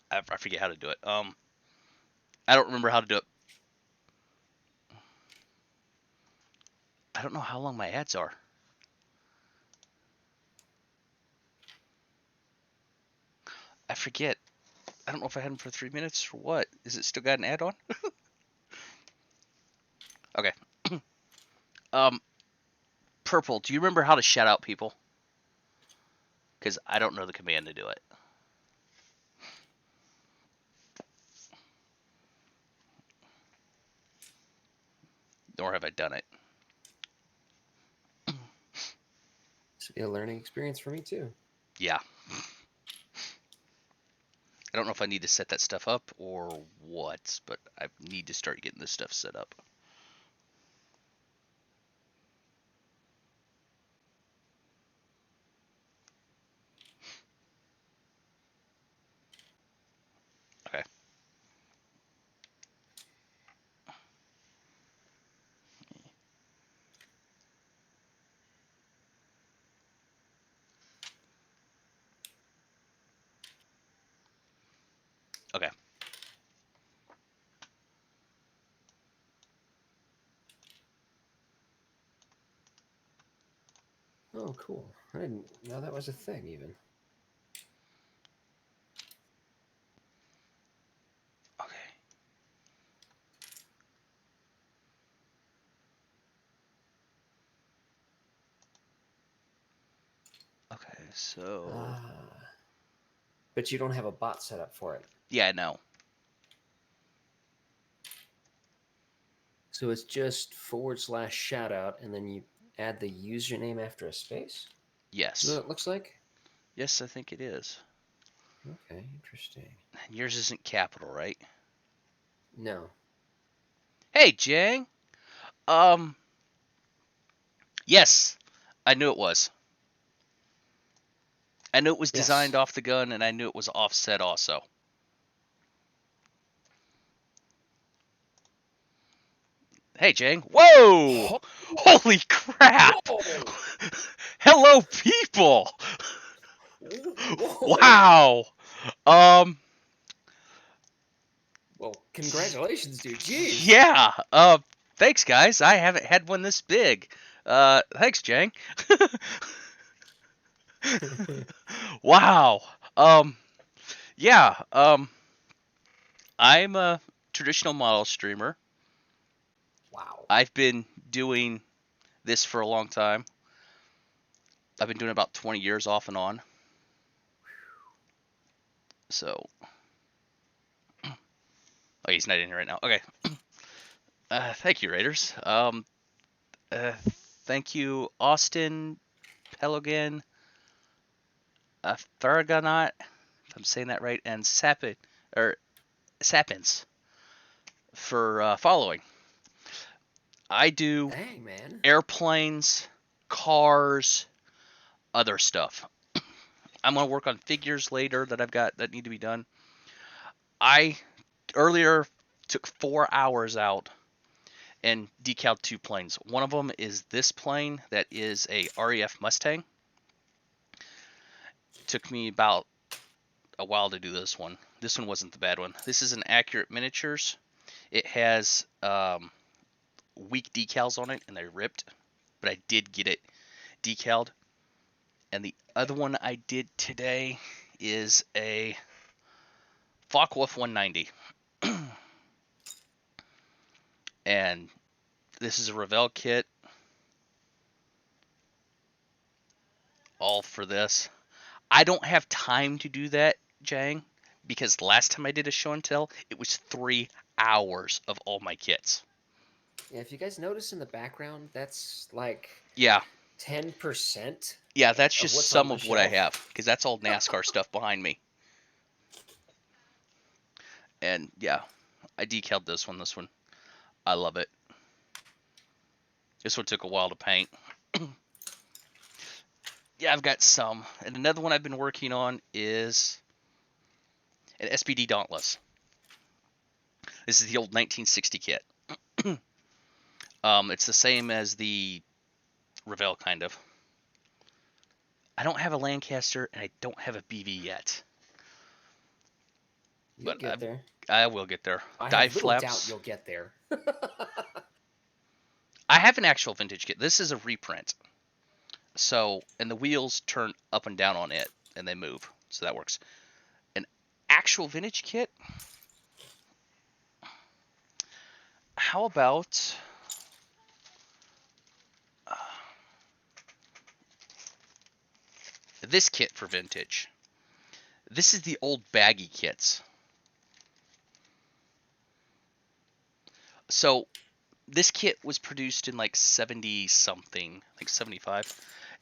I forget how to do it. I don't remember how to do it. I don't know how long my ads are. I forget. I don't know if I had them for 3 minutes or what. Is it still got an ad on? Okay. Purple, do you remember how to shout out people? Because I don't know the command to do it. Nor have I done it. This will be a learning experience for me too. Yeah. I don't know if I need to set that stuff up or what, but I need to start getting this stuff set up. Okay. Okay. Oh, cool. I didn't know that was a thing even. Okay. Okay, so... Ah. But you don't have a bot set up for it. Yeah, I know. So it's just /shoutout and then you add the username after a space? Is that what Yes. it looks like? Yes, I think it is. Okay, interesting. And yours isn't capital, right? No. Hey, Jang! Yes. I knew it was. I knew it was Yes. designed off the gun, and I knew it was offset also. Hey, Jang. Whoa! Holy crap! Whoa! Hello, people! Whoa! Wow! Um, Well, congratulations, dude. Jeez. yeah. Thanks, guys. I haven't had one this big. Thanks, Jang. Wow. Yeah. I'm a traditional model streamer. Wow. I've been doing this for a long time. I've been doing it about 20 years off and on. So, oh, he's not in here right now. Okay. Thank you, Raiders. Uh, Thank you, Austin, Peligan, Tharagonaut, if I'm saying that right, and or Sapins for following. I do Dang, man. airplanes, cars, other stuff. I'm gonna work on figures later that I've got that need to be done. I earlier took 4 hours out and decaled two planes. One of them is this plane that is a REF Mustang. Took me about a while to do this one. This one wasn't the bad one. This is an Accurate Miniatures. It has weak decals on it and they're ripped, but I did get it decaled. And the other one I did today is a Focke-Wulf 190. And this is a Revell kit, all for this. I don't have time to do that, Jang, because last time I did a show and tell, it was 3 hours of all my kits. Yeah, if you guys notice in the background, that's like Yeah, 10% yeah, that's of just what's on some the of what I shelf. have, because that's all NASCAR stuff behind me. And yeah, I decaled this one. This one, I love it. This one took a while to paint. Yeah, I've got some. And another one I've been working on is an SPD Dauntless. This is the old 1960 kit. It's the same as the Revell, kind of. I don't have a Lancaster, and I don't have a BV yet. You'll But get there. I will get there. I Dive have little doubt flaps. you'll get there. I have an actual vintage kit. This is a reprint. So, and the wheels turn up and down on it, and they move. So that works. An actual vintage kit? How about this kit for vintage? This is the old baggy kits. So this kit was produced in like 70 something, like 75.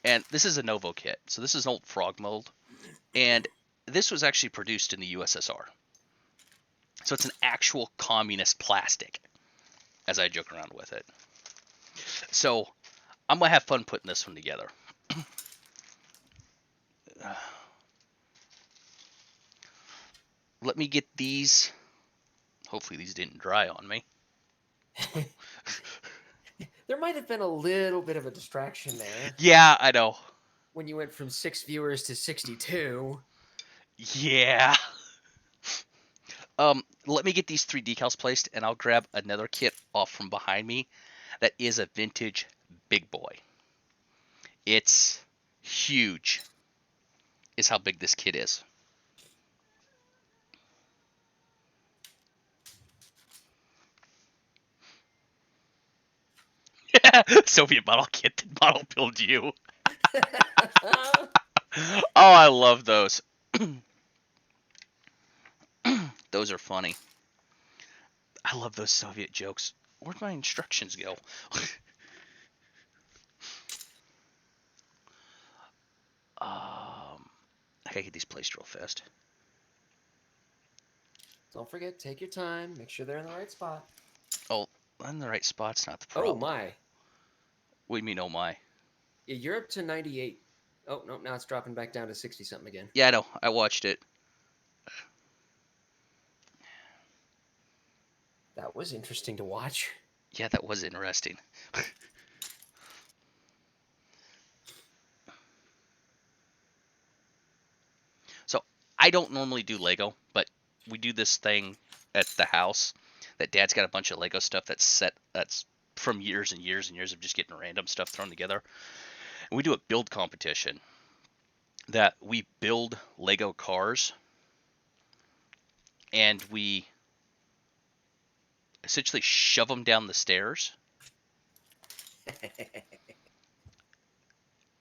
And this is a Novo kit. So this is an old frog mold. And this was actually produced in the USSR. So it's an actual communist plastic, as I joke around with it. So I'm going to have fun putting this one together. Let me get these. Hopefully these didn't dry on me. There might have been a little bit of a distraction there Yeah, I know. when you went from 6 viewers to 62. Yeah. Let me get these three decals placed, and I'll grab another kit off from behind me that is a vintage big boy. It's huge, is how big this kit is. Soviet model kit that model build you. Oh, I love those. Those are funny. I love those Soviet jokes. Where'd my instructions go? I gotta get these placed real fast. Don't forget, take your time. Make sure they're in the right spot. Oh, I'm in the right spot's not the Oh, problem. my. What do you mean, oh my? Yeah, you're up to 98. Oh, no, now it's dropping back down to 60-something again. Yeah, I know. I watched it. That was interesting to watch. Yeah, that was interesting. So I I don't normally do Lego, but we do this thing at the house that Dad's got a bunch of Lego stuff that's from years and years and years of just getting random stuff thrown together. And we do a build competition that we build Lego cars and we essentially shove them down the stairs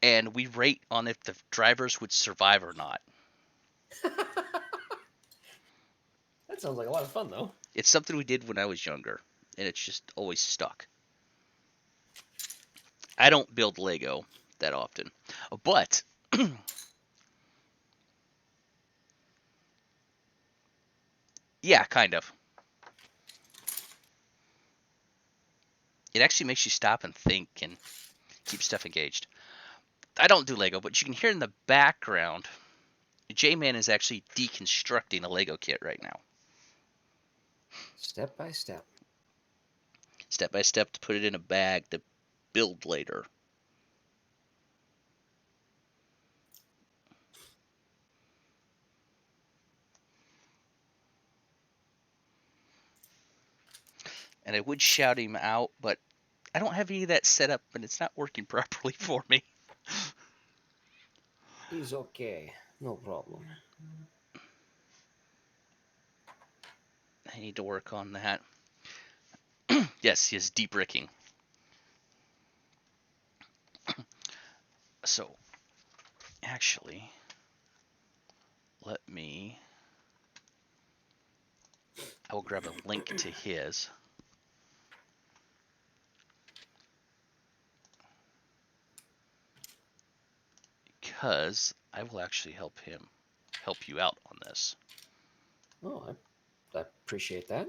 and we rate on if the drivers would survive or not. That sounds like a lot of fun, though. It's something we did when I was younger, and it's just always stuck. I don't build Lego that often, but yeah, kind of. It actually makes you stop and think and keep stuff engaged. I don't do Lego, but you can hear in the background, J-Man is actually deconstructing a Lego kit right now. Step by step. Step by step to put it in a bag to build later. And I would shout him out, but I don't have any of that set up, and it's not working properly for me. He's okay. No problem. I need to work on that. Yes, he is deep bricking. So, actually, I will grab a link to his. Because I will actually help you out on this. Oh, I appreciate that.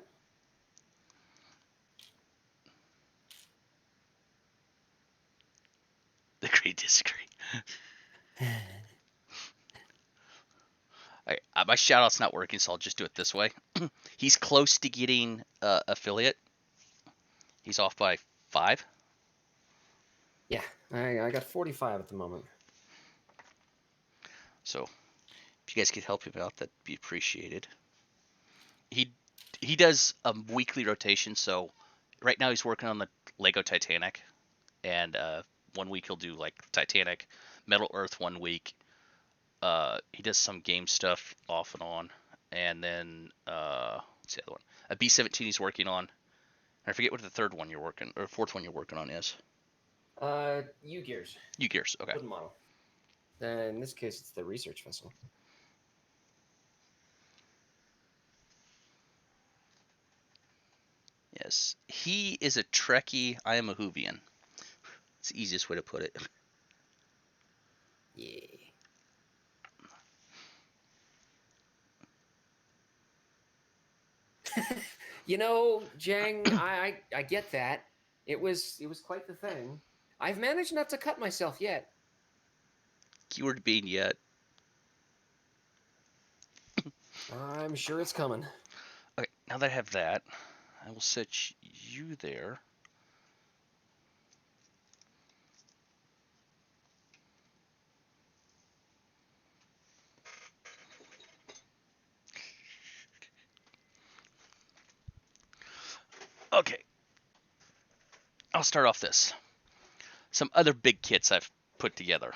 Agree, disagree. My shout out's not working, so I'll just do it this way. He's close to getting affiliate. He's off by 5. Yeah, I got 45 at the moment. So if you guys could help him out, that'd be appreciated. He does a weekly rotation, so right now he's working on the Lego Titanic, and 1 week he'll do like Titanic, Metal Earth 1 week. He does some game stuff off and on, and then what's the other one? A B-17 he's working on. I forget what the third one you're working, or fourth one you're working on is. U-Gears. U-Gears, okay. Wooden model. In this case, it's the research vessel. Yes, he is a Trekkie. I am a Whovian. It's the easiest way to put it. Yeah. You know, Jang, I get that. It was quite the thing. I've managed not to cut myself yet. Keyword being yet. I'm sure it's coming. Okay, now that I have that, I will set you there. Okay. I'll start off this. Some other big kits I've put together.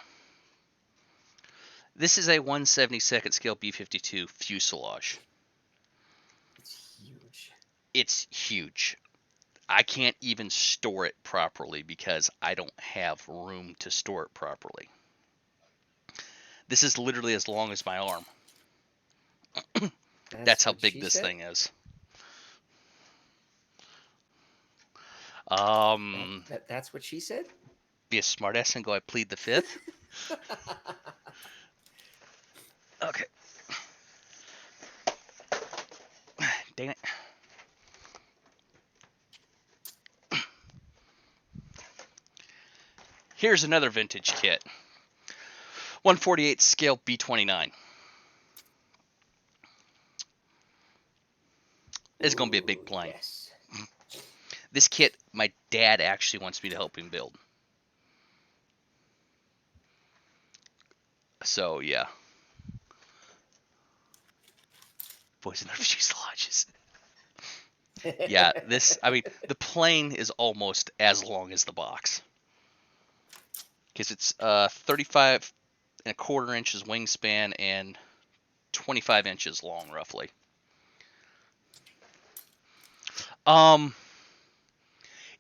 This is a 1/72 scale B-52 fuselage. It's huge. It's huge. I can't even store it properly because I don't have room to store it properly. This is literally as long as my arm. That's how big this thing is. That's what she said? Be a smartass and go, I plead the fifth. Okay. Dang it. Here's another vintage kit. 1/48 scale B-29. It's going to be a big plane. Yes. This kit, my dad actually wants me to help him build. So, yeah. poison ivy fuselage. Yeah, the plane is almost as long as the box. Because it's 35 and a quarter inches wingspan and 25 inches long, roughly.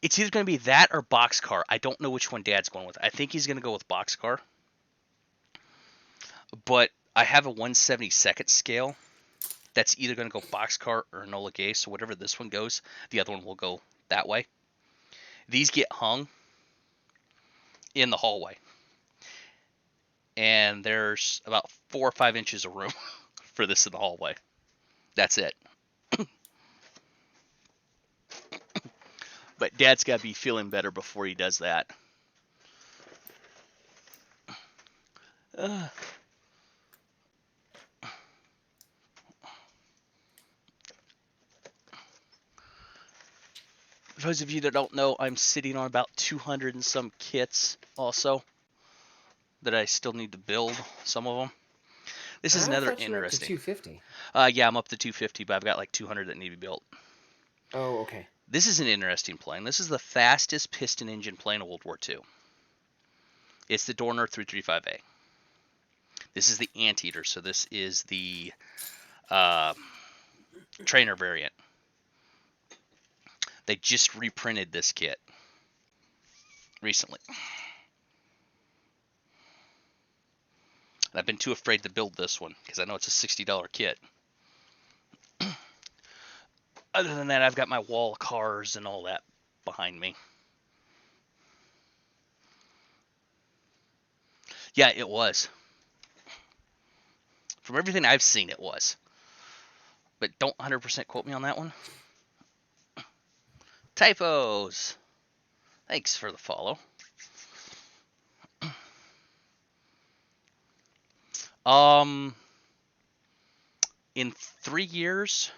It's either going to be that or boxcar. I don't know which one Dad's going with. I think he's going to go with boxcar. But I have a 1/72nd scale that's either going to go boxcar or Enola Gay. So whatever this one goes, the other one will go that way. These get hung in the hallway. And there's about 4 or 5 inches of room for this in the hallway. That's it. But Dad's got to be feeling better before he does that. For those of you that don't know, I'm sitting on about 200 and some kits also that I still need to build, some of them. This is another interesting. You were up to 250. Yeah, I'm up to 250, but I've got like 200 that need to be built. Oh, okay. This is an interesting plane. This is the fastest piston engine plane of World War II. It's the Dorner 335A. This is the Anteater, so this is the trainer variant. They just reprinted this kit recently. And I've been too afraid to build this one because I know it's a $60 kit. Other than that, I've got my wall of cars and all that behind me. Yeah, it was. From everything I've seen, it was. But don't 100% quote me on that one. Typos. Thanks for the follow. In 3 years,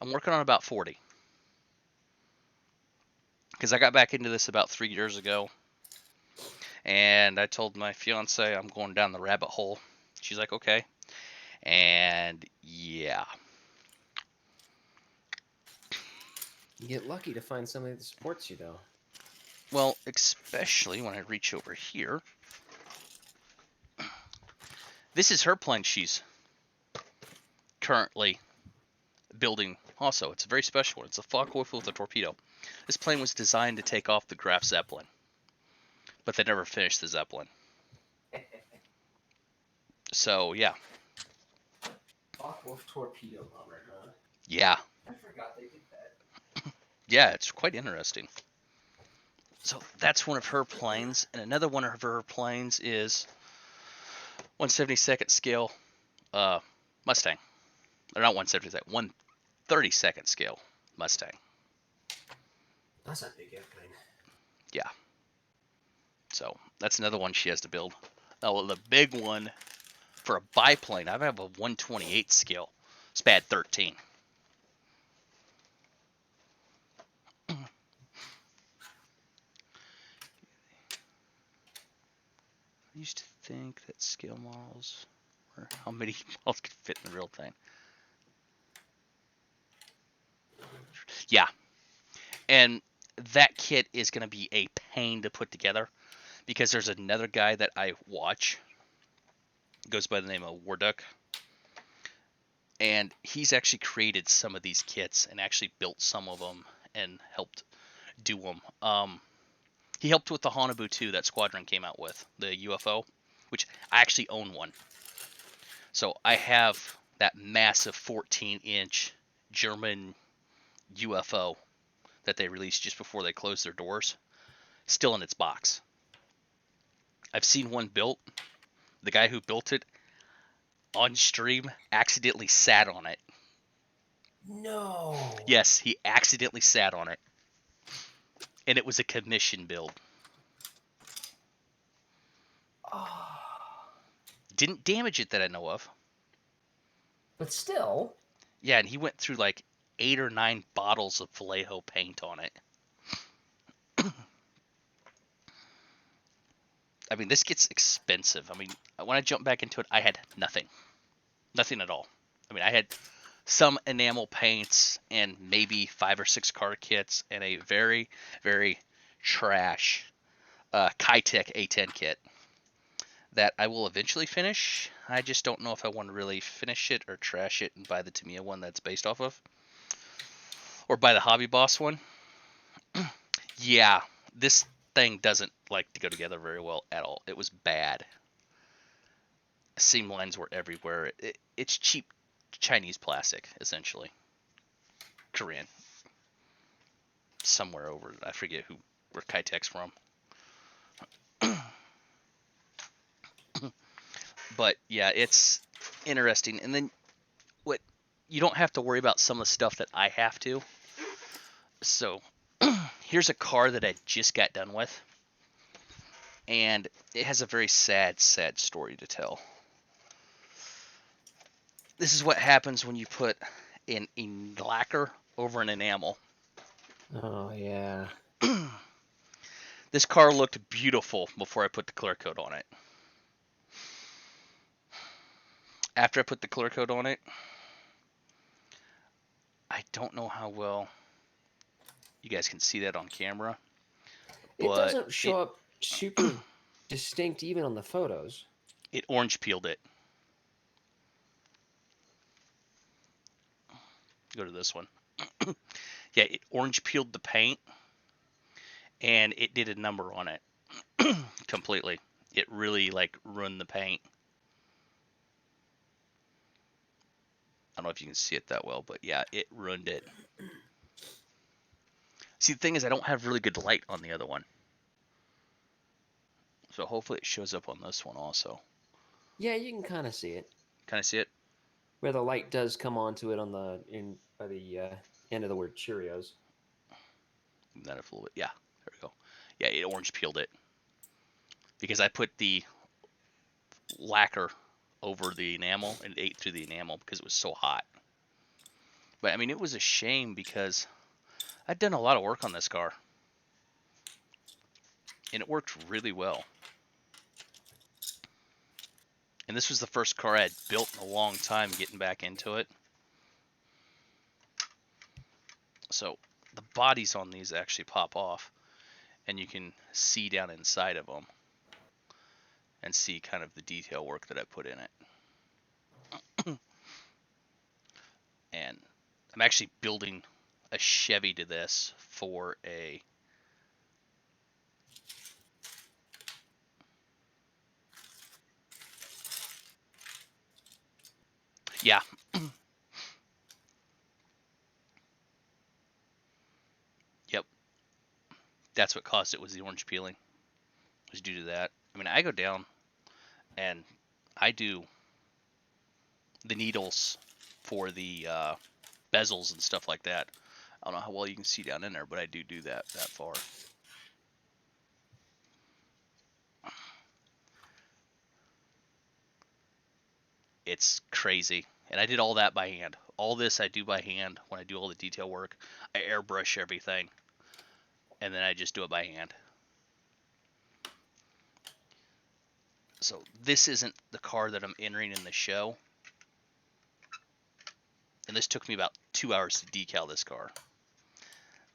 I'm working on about 40. Because I got back into this about 3 years ago. And I told my fiance I'm going down the rabbit hole. She's like, okay. And yeah. You get lucky to find somebody that supports you, though. Well, especially when I reach over here. This is her plane she's currently building also. It's a very special one. It's a Focke-Wulf with a torpedo. This plane was designed to take off the Graf Zeppelin. But they never finished the Zeppelin. So, yeah. Focke-Wulf torpedo bomber, huh? Yeah. I forgot they did that. Yeah, it's quite interesting. So that's one of her planes. And another one of her planes is 1/72nd scale Mustang. Or not 1/72nd, 1/32nd scale Mustang. That's a big airplane. Yeah. So that's another one she has to build. Now the big one for a biplane, I have a 1/28 scale SPAD 13. I used to think that scale models were how many models could fit in the real thing. Yeah. And that kit is going to be a pain to put together because there's another guy that I watch, goes by the name of Warduck, and he's actually created some of these kits and actually built some of them and helped do them. He helped with the Hanabu 2 that Squadron came out with, the UFO, which I actually own one. So I have that massive 14-inch German UFO that they released just before they closed their doors, still in its box. I've seen one built. The guy who built it on stream accidentally sat on it. No. Yes, he accidentally sat on it. And it was a commission build. Oh. Didn't damage it that I know of. But still. Yeah, and he went through like 8 or 9 bottles of Vallejo paint on it. I mean, this gets expensive. I mean, when I jumped back into it, I had nothing. Nothing at all. I mean, I had some enamel paints and maybe 5 or 6 car kits and a very, very trash Kitech A10 kit that I will eventually finish. I just don't know if I want to really finish it or trash it and buy the Tamiya one that's based off of, or buy the Hobby Boss one. Yeah, this thing doesn't like to go together very well at all. It was bad. Seam lines were everywhere. It's cheap Chinese plastic, essentially. Korean. Somewhere over, I forget where Kitech's from. But yeah, it's interesting. And then what you don't have to worry about some of the stuff that I have to. So here's a car that I just got done with, and it has a very sad story to tell. This is what happens when you put an lacquer over an enamel. Oh yeah. This car looked beautiful before I put the clear coat on it. After I put the clear coat on it, I don't know how well you guys can see that on camera, It but doesn't show up super distinct even on the photos. it orange peeled it. Go to this one. Yeah, it orange peeled the paint, and it did a number on it completely. It really like ruined the paint. I don't know if you can see it that well, but yeah, it ruined it. See, the thing is, I don't have really good light on the other one, so hopefully it shows up on this one also. Yeah, you can kind of see it Can I see it? where the light does come onto it by the end of the word Cheerios. Move that up a little bit. Yeah, there we go. Yeah, it orange peeled it because I put the lacquer over the enamel and it ate through the enamel because it was so hot. But I mean, it was a shame because I'd done a lot of work on this car, and it worked really well. And this was the first car I had built in a long time, getting back into it. So the bodies on these actually pop off, and you can see down inside of them and see kind of the detail work that I put in it. And I'm actually building a Chevy to this for a yeah. Yep, that's what caused it, was the orange peeling. It was due to that. I mean, I go down and I do the needles for the bezels and stuff like that. I don't know how well you can see down in there, but I do that far. It's crazy. And I did all that by hand. All this I do by hand when I do all the detail work. I airbrush everything, and then I just do it by hand. So this isn't the car that I'm entering in the show. And this took me about 2 hours to decal this car.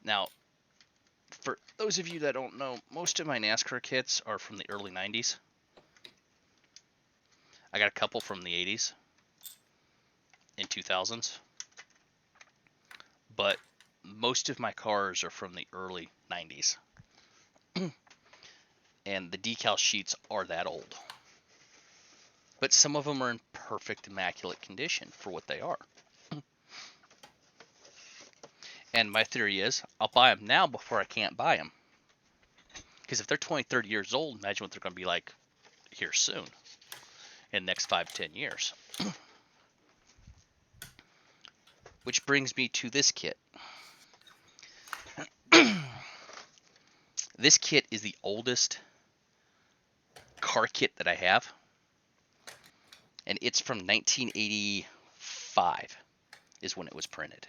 Now, for those of you that don't know, most of my NASCAR kits are from the early 90s. I got a couple from the 80s and 2000s. But most of my cars are from the early 90s. And the decal sheets are that old. But some of them are in perfect, immaculate condition for what they are. And my theory is, I'll buy them now before I can't buy them. Because if they're 20, 30 years old, imagine what they're going to be like here soon, in the next 5, 10 years. Which brings me to this kit. This kit is the oldest car kit that I have. And it's from 1985 is when it was printed.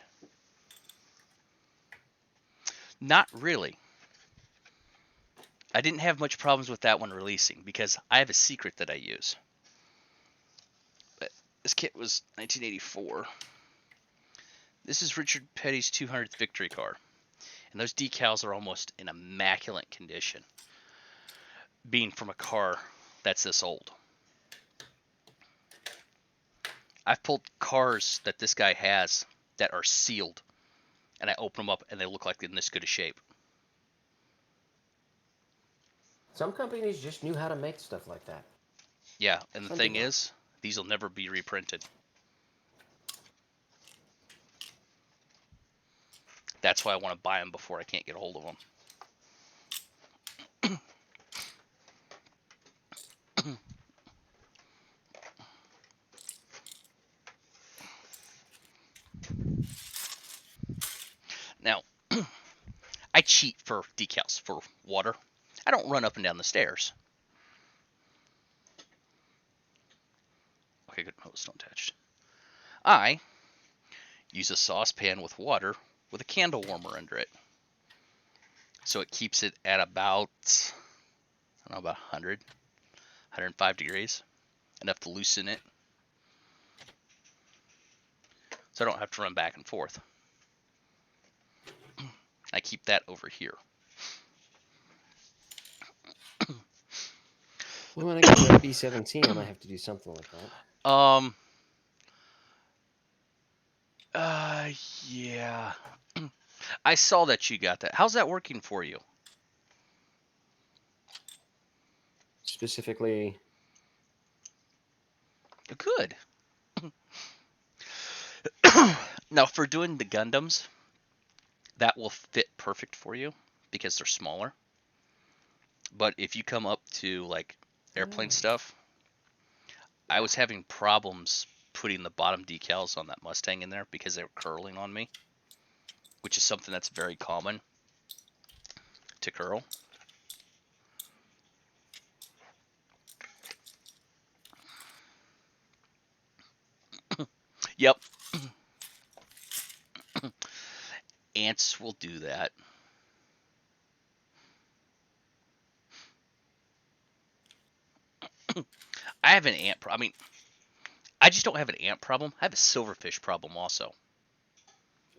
Not really. I didn't have much problems with that one releasing because I have a secret that I use. This kit was 1984. This is Richard Petty's 200th victory car. And those decals are almost in immaculate condition, being from a car that's this old. I've pulled cars that this guy has that are sealed, and I open them up and they look like they're in this good a shape. Some companies just knew how to make stuff like that. Yeah, and the Some thing did not. is, these will never be reprinted. That's why I want to buy them before I can't get a hold of them. Now, I cheat for decals for water. I don't run up and down the stairs. Okay, good. Hose not attached. I use a saucepan with water with a candle warmer under it. So it keeps it at about, I don't know, about 100, 105 degrees. Enough to loosen it. So I don't have to run back and forth. I keep that over here. Well, when I get that B17, I might have to do something like that. Yeah. I saw that you got that. How's that working for you? Specifically, Good. Now, for doing the Gundams, that will fit perfect for you because they're smaller. But if you come up to like airplane stuff, I was having problems putting the bottom decals on that Mustang in there because they were curling on me, which is something that's very common to curl. Yep. Ants will do that. I have an ant problem. I mean, I just don't have an ant problem. I have a silverfish problem also.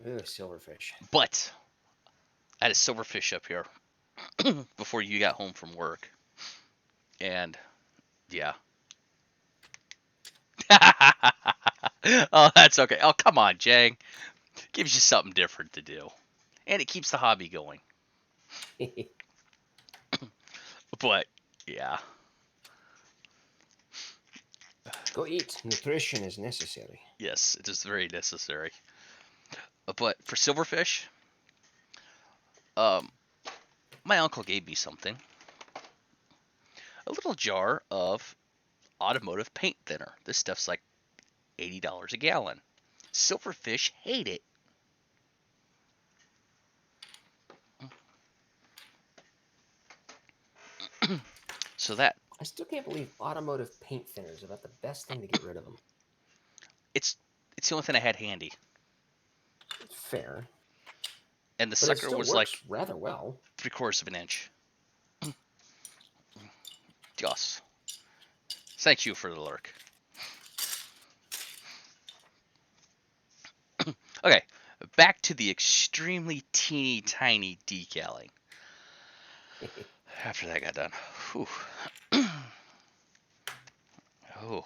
ooh, silverfish. But I had a silverfish up here before you got home from work. And yeah. Oh, that's okay. Oh, come on, Jang. Gives you something different to do. And it keeps the hobby going. But yeah. Go eat. Nutrition is necessary. Yes, it is very necessary. But for silverfish, um, my uncle gave me something. A little jar of automotive paint thinner. This stuff's like $80 a gallon. Silverfish hate it. So that I still can't believe automotive paint thinners are about the best thing to get rid of them. it's the only thing I had handy. Fair. And the But it sucker still was works like rather well. 3/4 of an inch. Yes. Thank you for the lurk. Okay, back to the extremely teeny tiny decaling. After that got done. Whew. Oh.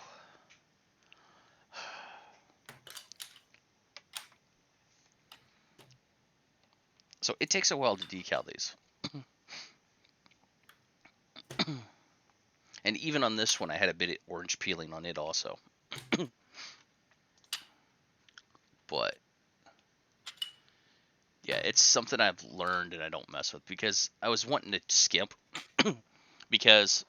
So it takes a while to decal these. And even on this one, I had a bit of orange peeling on it also. But yeah, it's something I've learned and I don't mess with because I was wanting to skimp because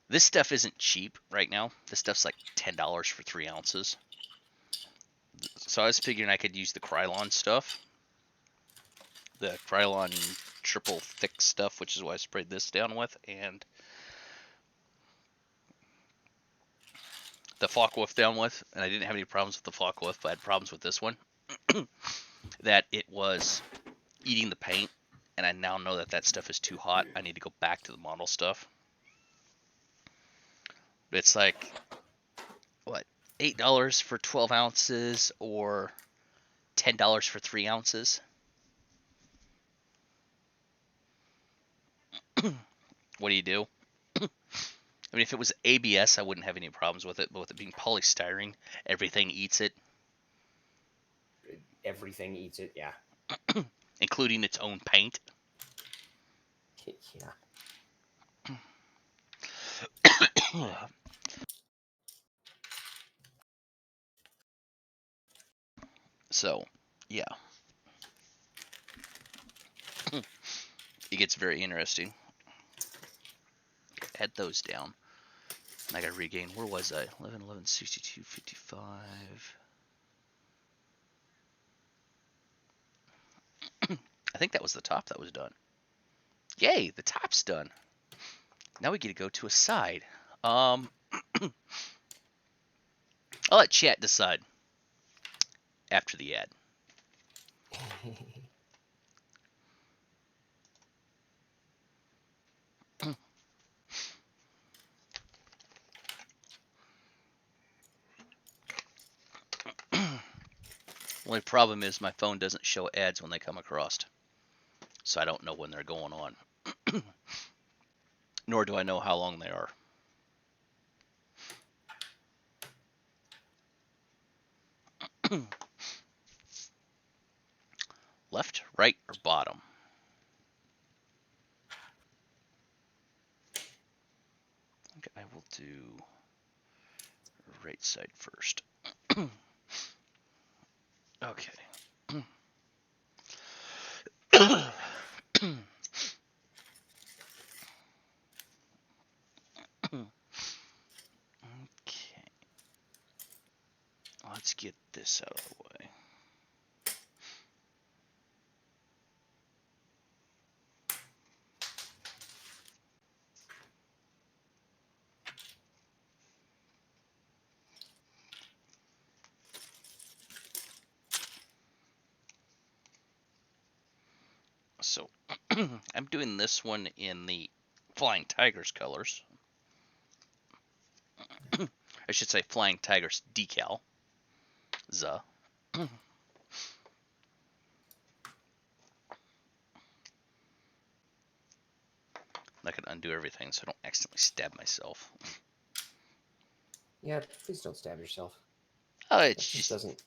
this stuff isn't cheap right now. This stuff's like $10 for 3 ounces. So I was figuring I could use the Krylon stuff. The Krylon triple thick stuff, which is what I sprayed this down with, and the flock wolf down with, and I didn't have any problems with the flock wolf, but I had problems with this one. That it was eating the paint, and I now know that that stuff is too hot. I need to go back to the model stuff. But it's like, what, $8 for 12 ounces or $10 for 3 ounces. What do you do? I mean, if it was ABS, I wouldn't have any problems with it, but with it being polystyrene, everything eats it, Everything eats it. Yeah. including its own paint. Yeah. So, yeah, it gets very interesting. Add those down. I gotta regain. Where was I? 11, 11, 62, 55. I think that was the top that was done. Yay, the top's done. Now we get to go to a side. I'll let chat decide after the ad. Only problem is my phone doesn't show ads when they come across, so I don't know when they're going on. Nor do I know how long they are. Left, right, or bottom? Okay, I will do right side first. Okay. Okay. Let's get this out of the way. So, I'm doing this one in the Flying Tigers colors. I should say Flying Tigers decal. Zuh. I can undo everything so I don't accidentally stab myself. Yeah. Please don't stab yourself. Oh, It it's just just doesn't.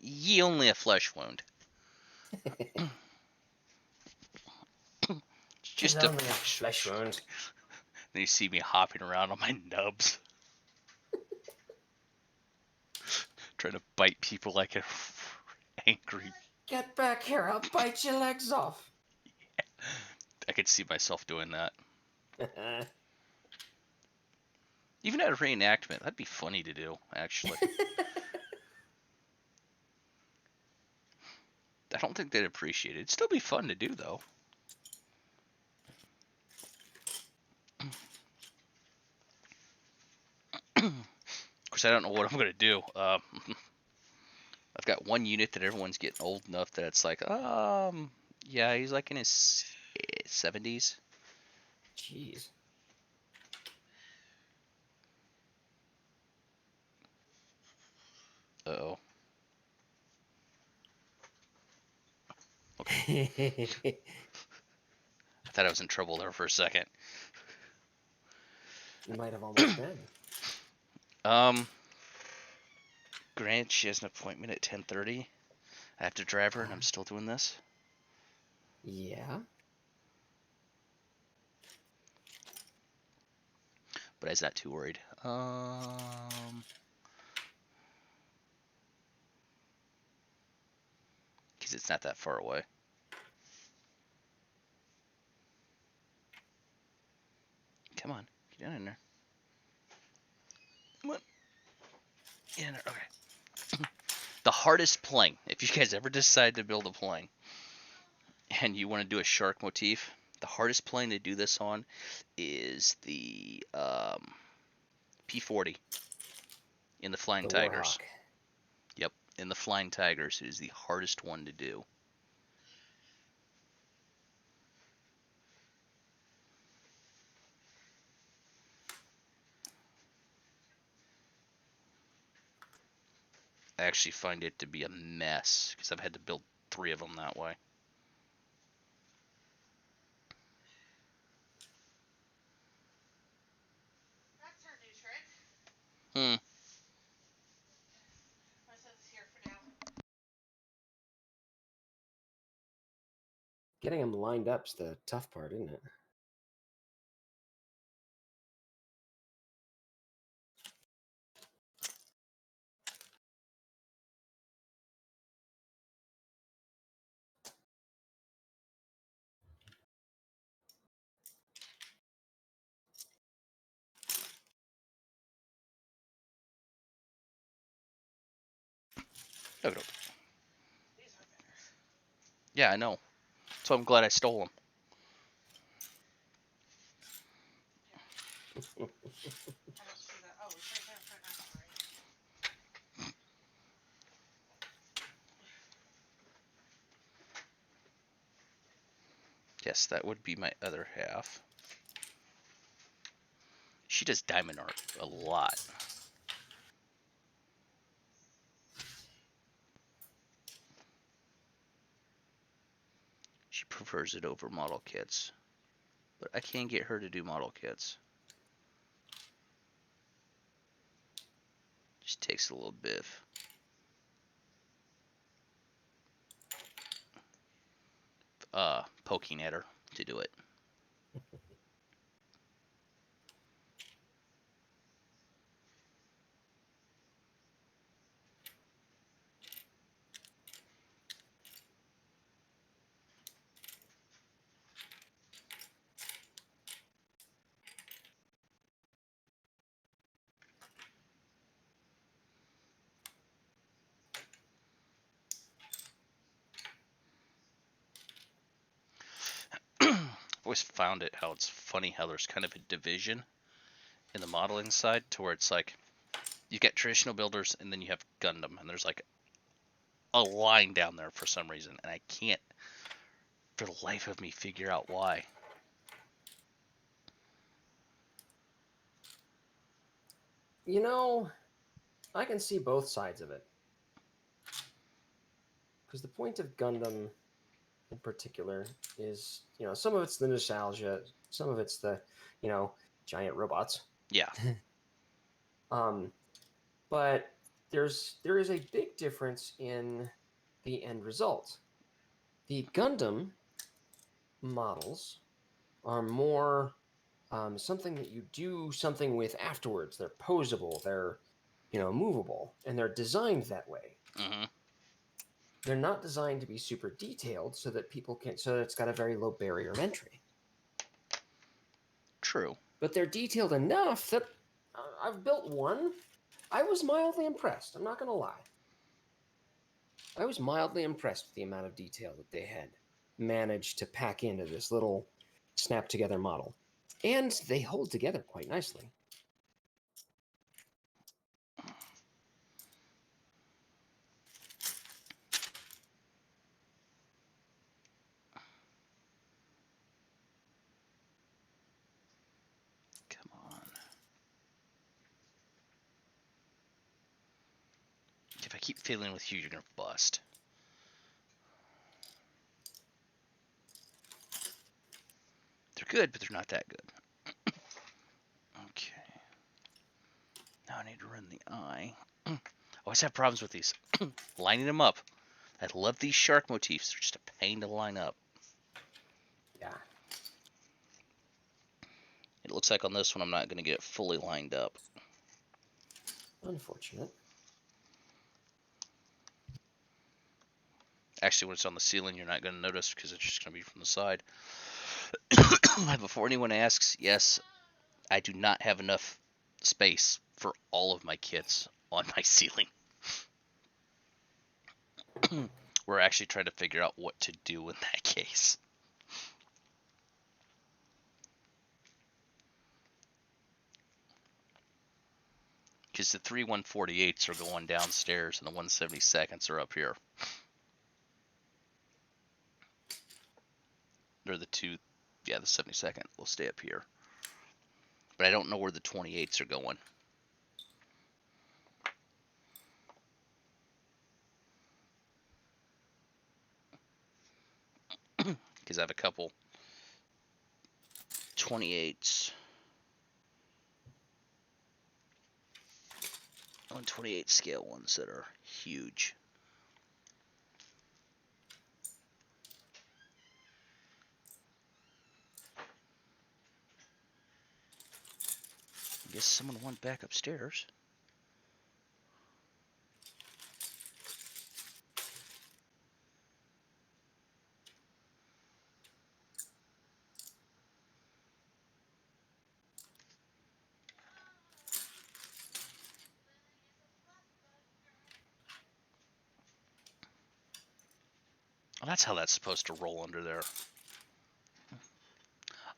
ye only a flesh wound. It's It's just a only a flesh wound. Then you see me hopping around on my nubs, trying to bite people like an angry. Get back here! I'll bite your legs off. I could see myself doing that. Even at a reenactment, that'd be funny to do, actually. I don't think they'd appreciate it. It'd still be fun to do, though. Of course, I don't know what I'm going to do. I've got one unit that everyone's getting old enough that it's like, yeah, he's like in his 70s. Jeez. Uh-oh. Okay. I thought I was in trouble there for a second. You might have almost been. Grant, she has an appointment at 10:30. I have to drive her, and I'm still doing this. Yeah. But I was not too worried. Because it's not that far away. Come on, get down in there. Come on. Get in there. Okay. The hardest plane, if you guys ever decide to build a plane and you want to do a shark motif, the hardest plane to do this on is the P-40 in the Flying The Tigers. Warhawk. Yep, in the Flying Tigers, it is the hardest one to do. I actually find it to be a mess because I've had to build 3 of them that way. That's our new trick. Hmm. My son's here for now. Getting them lined up's the tough part, isn't it? No, no. These are better. Yeah, I know. So I'm glad I stole them. I don't see that. Oh, it's right there in front. I'm sorry. Yes, that would be my other half. She does diamond art a lot. She prefers it over model kits. But I can't get her to do model kits. Just takes a little bit of poking at her to do it. I've always found it how it's funny how there's kind of a division in the modeling side to where it's like you get traditional builders and then you have Gundam, and there's like a line down there for some reason, and I can't for the life of me figure out why. You know, I can see both sides of it. Because the point of Gundam in particular is, some of it's the nostalgia, some of it's the, giant robots. Yeah. But there is a big difference in the end result. The Gundam models are more something that you do something with afterwards. They're posable, they're movable, and they're designed that way. Mm-hmm. They're not designed to be super detailed so that people can, so that it's got a very low barrier of entry. True. But they're detailed enough that I've built one. I was mildly impressed. I'm not going to lie. I was mildly impressed with the amount of detail that they had managed to pack into this little snap together model. And they hold together quite nicely. Come on. If I keep failing with you, you're gonna bust. They're good, but they're not that good. Okay. Now I need to run the eye. I always have problems with these. Lining them up. I love these shark motifs. They're just a pain to line up. Yeah. It looks like on this one I'm not going to get it fully lined up. Unfortunate. Actually, when it's on the ceiling, you're not going to notice because it's just going to be from the side. Before anyone asks, yes, I do not have enough space for all of my kits on my ceiling. We're actually trying to figure out what to do in that case. Because the 3 148s are going downstairs and the 172nds are up here. Or the two, yeah, the 72nd will stay up here. But I don't know where the 28s are going. because I have a couple 28s. 128 scale ones that are huge. I guess someone went back upstairs. Oh, that's how that's supposed to roll under there.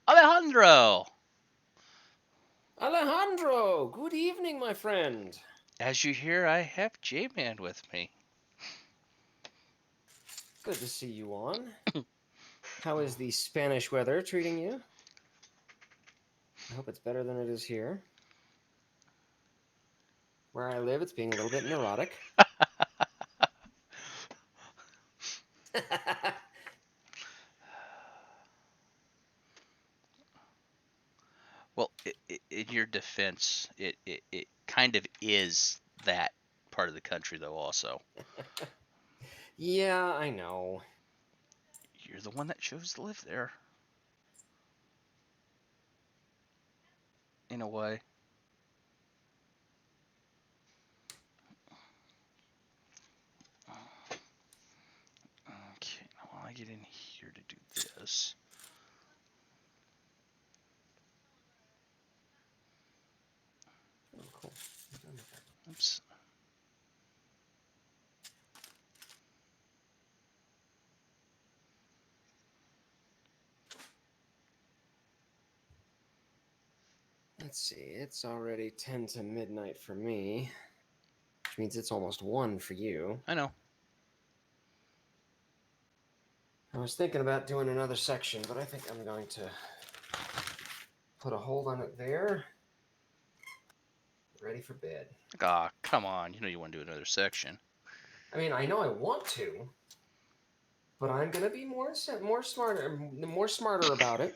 Alejandro! Alejandro, good evening, my friend. As you hear, I have J-Man with me. Good to see you on. How is the Spanish weather treating you? I hope it's better than it is here. Where I live, it's being a little bit neurotic. Well, in your defense, it kind of is that part of the country, though, also. Yeah, I know. You're the one that chose to live there. In a way. Okay, now while I get in here to do this. Oh, cool. Oops. Let's see, it's already 10 to midnight for me, which means it's almost 1 for you. I know. I was thinking about doing another section, but I think I'm going to put a hold on it there. Ready for bed. Ah, come on. You know you want to do another section. I mean, I know I want to, but I'm gonna be more smarter about it.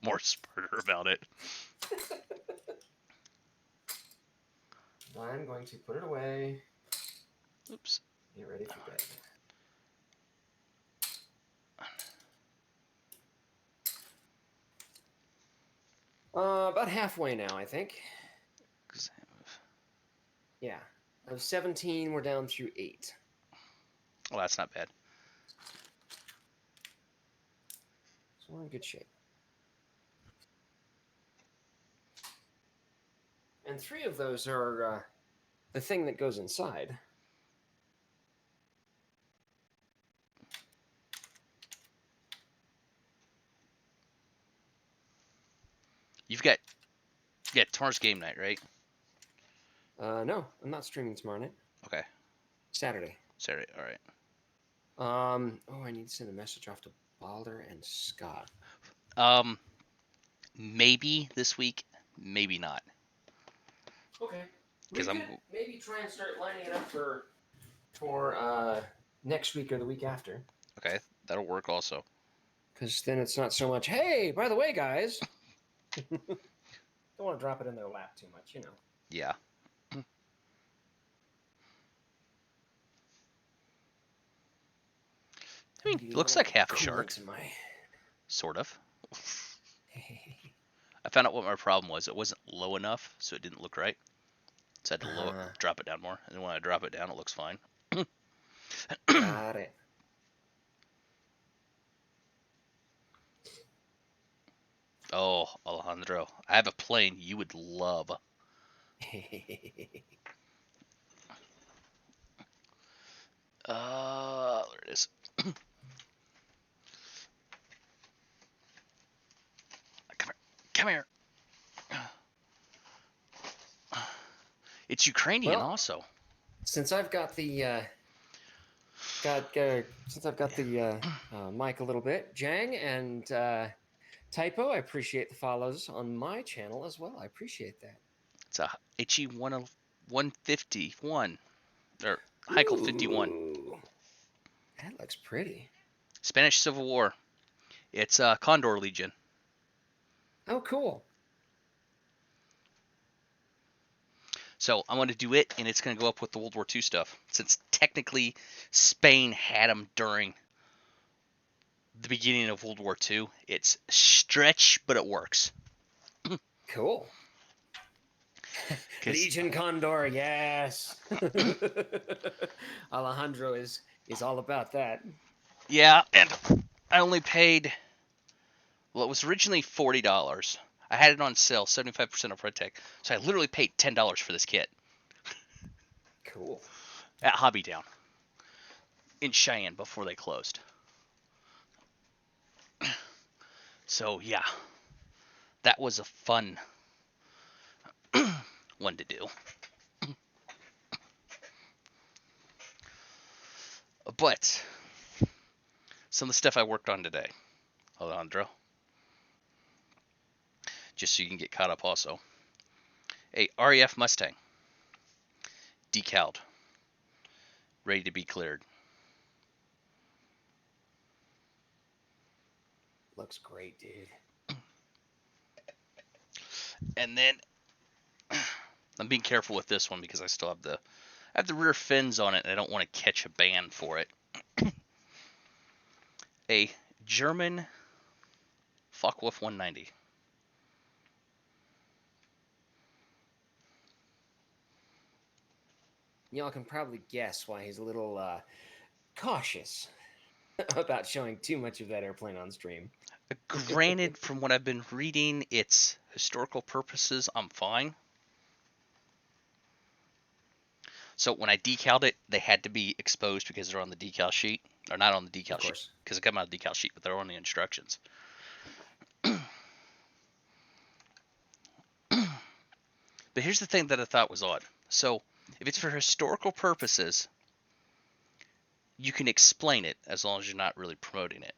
More smarter about it. I'm going to put it away. Oops. Get ready for bed. About halfway now, I think. Yeah. Of 17, we're down through 8. Well, that's not bad. So we're in good shape. And 3 of those are the thing that goes inside. You've got tomorrow's game night, right? No, I'm not streaming tomorrow night. Okay. Saturday. Saturday. All right. Oh, I need to send a message off to Balder and Scott. Maybe this week, maybe not. Okay. We 'Cause could I'm- maybe try and start lining it up for next week or the week after. Okay, that'll work also. Because then it's not so much, hey, by the way, guys. Don't want to drop it in their lap too much, you know. Yeah. I mean, Need looks little like half a coolant shark. in my... Sort of. I found out what my problem was. It wasn't low enough, so it didn't look right. So I had to drop it down more. And then when I drop it down, it looks fine. Got it. Oh, Alejandro, I have a plane you would love. There it is. Come here. It's Ukrainian Well, also. Since I've got the mic a little bit, Jang and Typo, I appreciate the follows on my channel as well. I appreciate that. It's a HE 151 or Heikel 51. Ooh, that looks pretty. Spanish Civil War. It's Condor Legion. Oh, cool. So I'm going to do it, and it's going to go up with the World War II stuff. Since technically Spain had them during the beginning of World War II, it's stretch, but it works. Cool. 'Cause- Legion Condor, yes. Alejandro is all about that. Yeah, and I only paid. Well, it was originally $40. I had it on sale, 75% of Red Tech. So I literally paid $10 for this kit Cool. at Hobby Town in Cheyenne before they closed. So yeah, that was a fun one to do. But some of the stuff I worked on today, Alejandro, just so you can get caught up also. A REF Mustang, decaled, ready to be cleared. Looks great, dude. And then I'm being careful with this one because I still have the rear fins on it, and I don't want to catch a ban for it. A German Focke-Wulf 190. Y'all can probably guess why he's a little cautious about showing too much of that airplane on stream. Granted, from what I've been reading, it's historical purposes. I'm fine. So when I decaled it, they had to be exposed because they're on the decal sheet. Or not on the decal Of sheet, course. because it came out of the decal sheet, but they're on the instructions. But here's the thing that I thought was odd. So if it's for historical purposes, you can explain it as long as you're not really promoting it.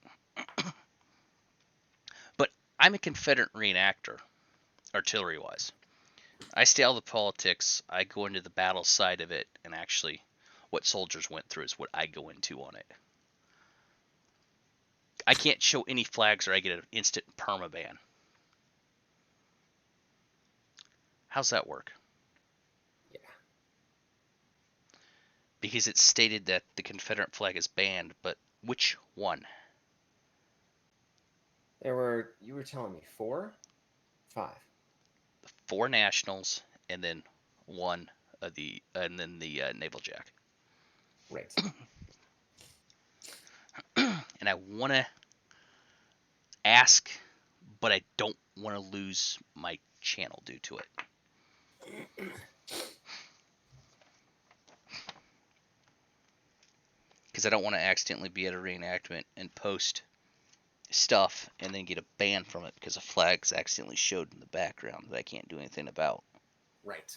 But I'm a Confederate reenactor, artillery-wise. I stay out of the politics. I go into the battle side of it, and actually what soldiers went through is what I go into on it. I can't show any flags or I get an instant permaban. How's that work? Yeah. Because it's stated that the Confederate flag is banned, but which one? You were telling me 4? 5. 4 nationals, and then one of and then the naval jack. Right. And I want to ask, but I don't want to lose my channel due to it. Because I don't want to accidentally be at a reenactment and post stuff and then get a ban from it because a flag's accidentally showed in the background that I can't do anything about. Right.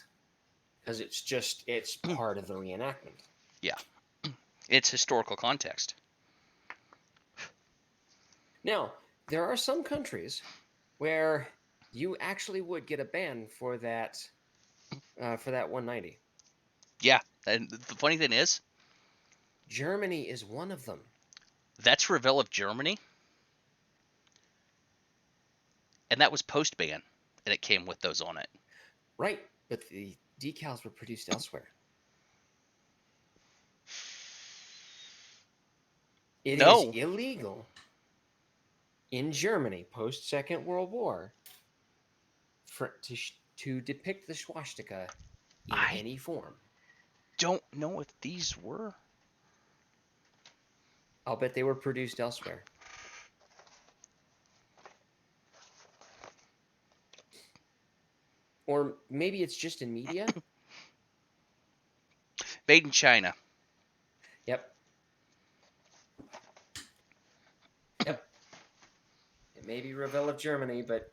Because it's part of the reenactment. Yeah. It's historical context. Now, there are some countries where you actually would get a ban for that 190. Yeah. And the funny thing is, Germany is one of them. that's Revell of Germany. And that was post-ban. And it came with those on it. Right, but the decals were produced elsewhere. It is No. illegal in Germany post Second World War to depict the swastika in any form. Don't know if these were. I'll bet they were produced elsewhere. Or maybe it's just in media. Made in China. Yep. Yep. It may be Revell of Germany, but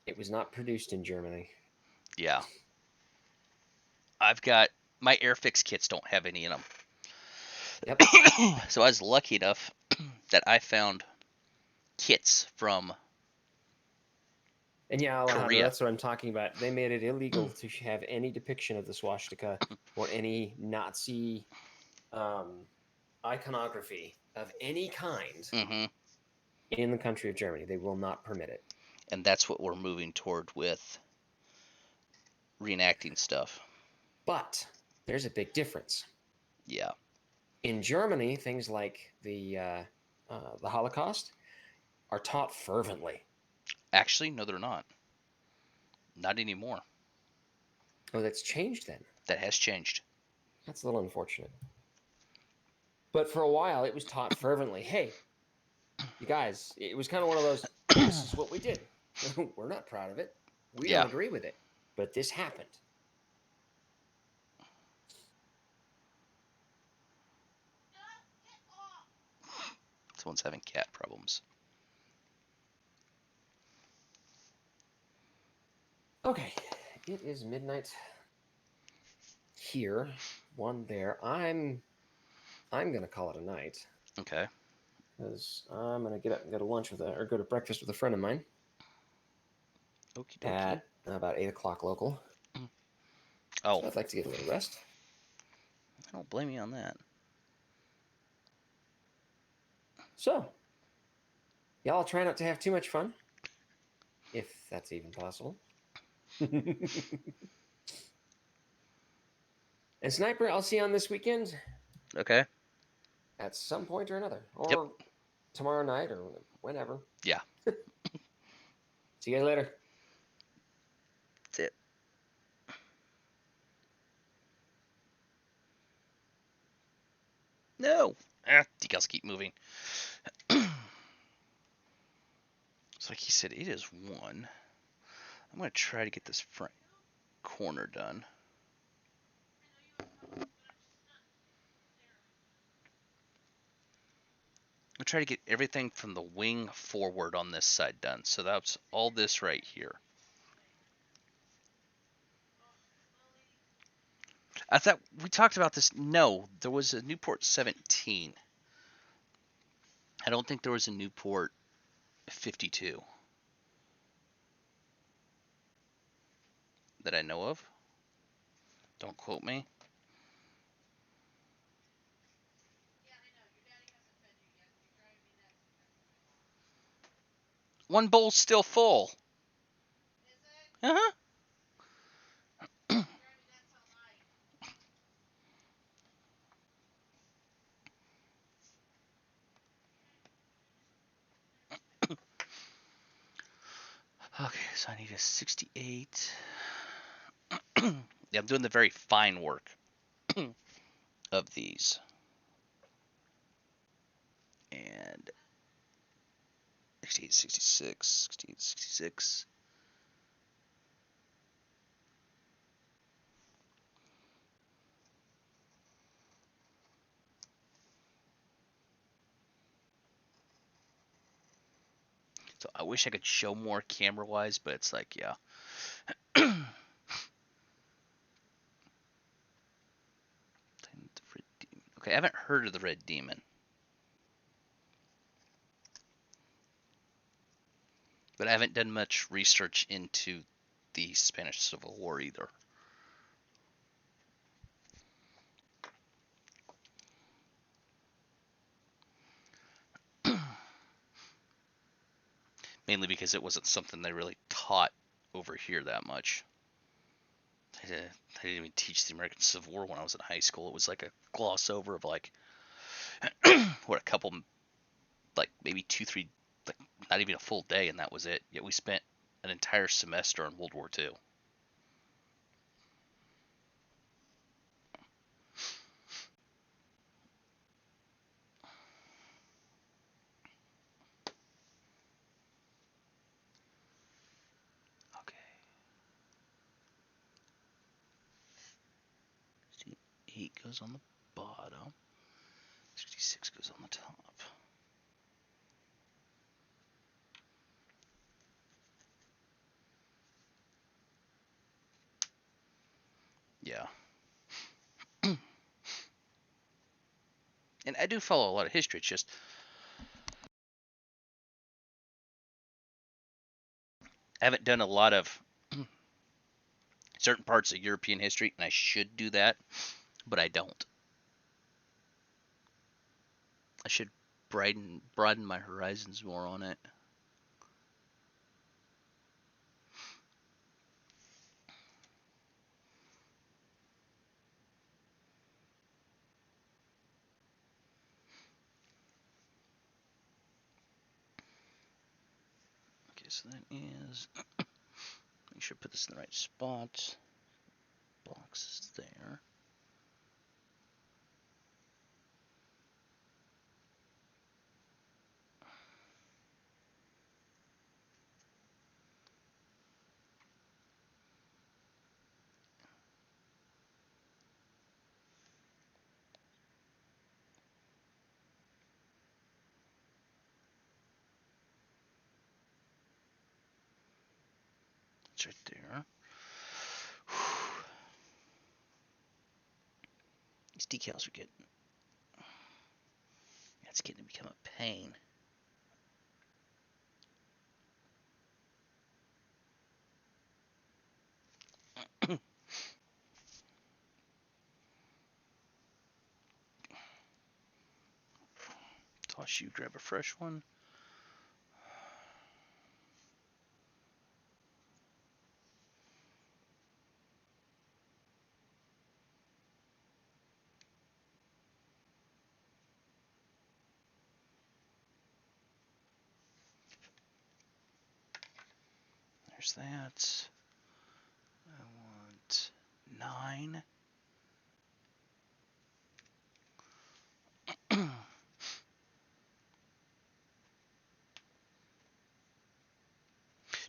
it was not produced in Germany. Yeah. I've got my Airfix kits don't have any in them. Yep. So I was lucky enough that I found kits from And yeah, Alejandro, Korea. that's what I'm talking about. They made it illegal to have any depiction of the swastika or any Nazi iconography of any kind Mm-hmm. in the country of Germany. They will not permit it. And that's what we're moving toward with reenacting stuff. But there's a big difference. Yeah. In Germany, things like the Holocaust are taught fervently. Actually, no, they're not. Not anymore. Oh, that's changed then. That has changed. That's a little unfortunate. But for a while, it was taught fervently. Hey, you guys, it was kind of one of those, this is what we did. We're not proud of it. We Yeah. don't agree with it. But this happened. Someone's having cat problems. Okay, it is midnight here, 1 there. I'm gonna call it a night Okay. because I'm gonna get up and go to lunch or go to breakfast with a friend of mine Okie dokie. at about 8 o'clock local. Oh, So I'd like to get a little rest. I don't blame you on that. So, y'all try not to have too much fun, if that's even possible. And Sniper, I'll see you on this weekend Okay. at some point or another, or tomorrow night, or whenever. Yeah. See you guys later. That's it. No. Decals keep moving. So like he said, it is 1. I'm going to try to get this front corner done. I'll try to get everything from the wing forward on this side done. So that's all this right here. I thought we talked about this. No, there was a Newport 17. I don't think there was a Newport 52 that I know of. Don't quote me. One bowl's still full. Uh-huh. Okay, so I need a 68. Yeah, I'm doing the very fine work of these. And 68, 66, 68, 66. So I wish I could show more camera-wise, but it's like, yeah. Okay, I haven't heard of the Red Demon. But I haven't done much research into the Spanish Civil War either. Mainly because it wasn't something they really taught over here that much. They didn't even teach the American Civil War when I was in high school. It was like a gloss over of like, what, a couple, like maybe 2, 3, like not even a full day, and that was it. Yet we spent an entire semester in World War II. Okay. 68 goes on the bottom. 66 goes on the top. Yeah. And I do follow a lot of history. It's just I haven't done a lot of certain parts of European history, and I should do that, but I don't. I should broaden my horizons more on it. Okay, so that is. Make sure I put this in the right spot. Box is there. It's right there. These decals are getting. It's getting to become a pain. Toss you, grab a fresh one. There's that. I want 9.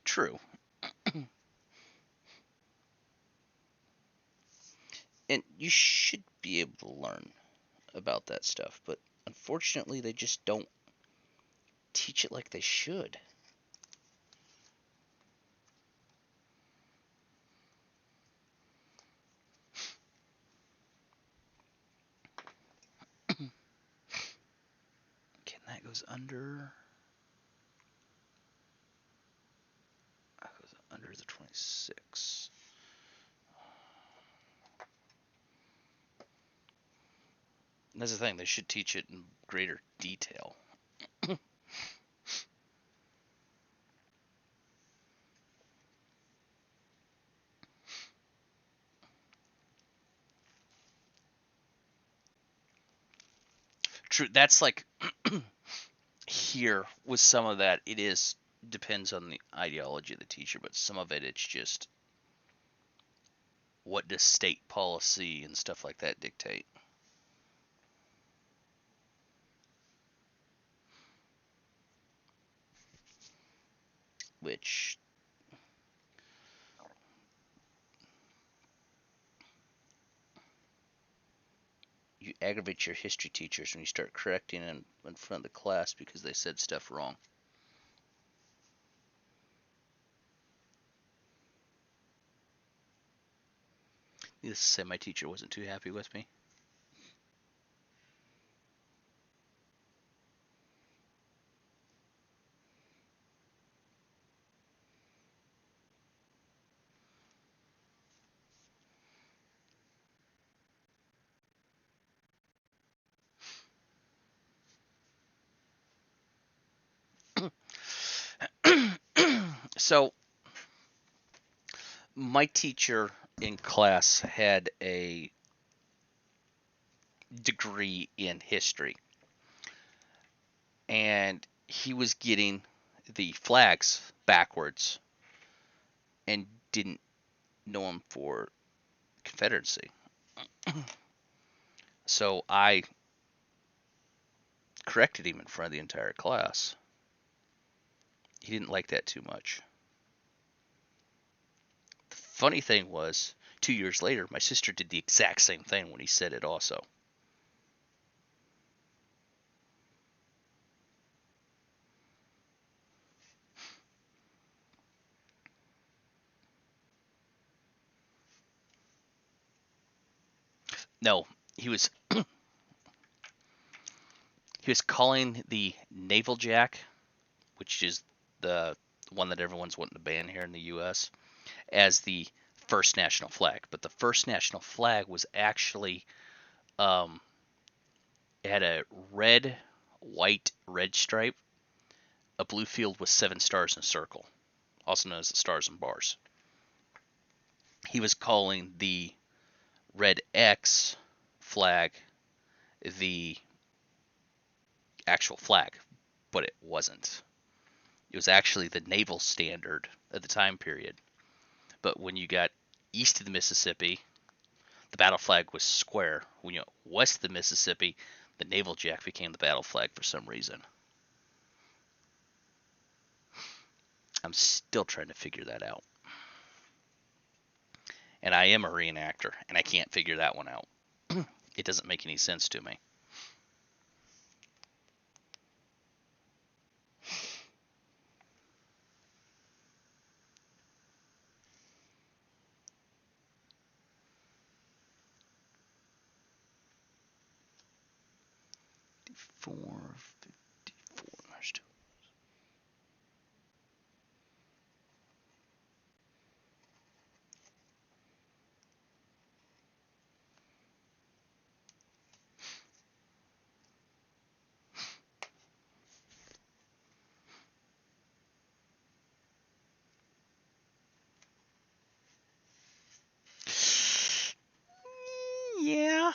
True. And you should be able to learn about that stuff, but unfortunately, they just don't teach it like they should. Okay, and that goes under. That goes under the 26. And that's the thing, they should teach it in greater detail. True, that's like here with some of that, it is depends on the ideology of the teacher, but some of it it's just what does state policy and stuff like that dictate. Which you aggravate your history teachers when you start correcting them in front of the class because they said stuff wrong. Needless to say, my teacher wasn't too happy with me. So, my teacher in class had a degree in history, and he was getting the flags backwards and didn't know them for Confederacy. So I corrected him in front of the entire class. He didn't like that too much. The funny thing was, 2 years later, my sister did the exact same thing when he said it also. No, he was he was calling the naval jack, which is the one that everyone's wanting to ban here in the U.S., as the first national flag. But the first national flag was actually it had a red, white red stripe, a blue field with 7 stars in a circle, also known as the stars and bars. He was calling the red X flag the actual flag, but it wasn't. It was actually the naval standard at the time period. But when you got east of the Mississippi, the battle flag was square. When you got west of the Mississippi, the naval jack became the battle flag for some reason. I'm still trying to figure that out. And I am a reenactor, and I can't figure that one out. It doesn't make any sense to me. Four, 54. There's two. Yeah.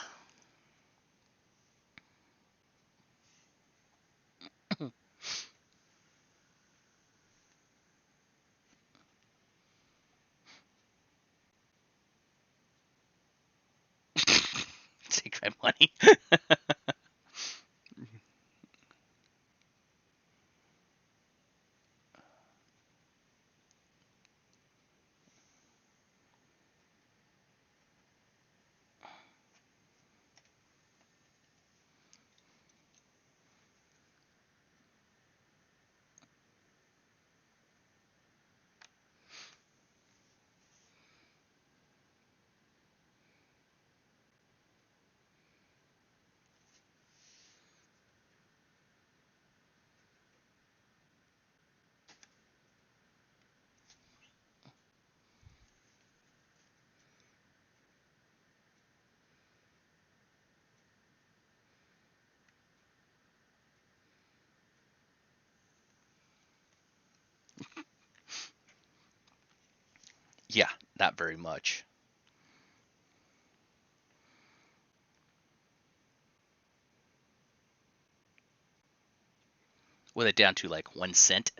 Take my money. Yeah, not very much. With it down to like 1 cent.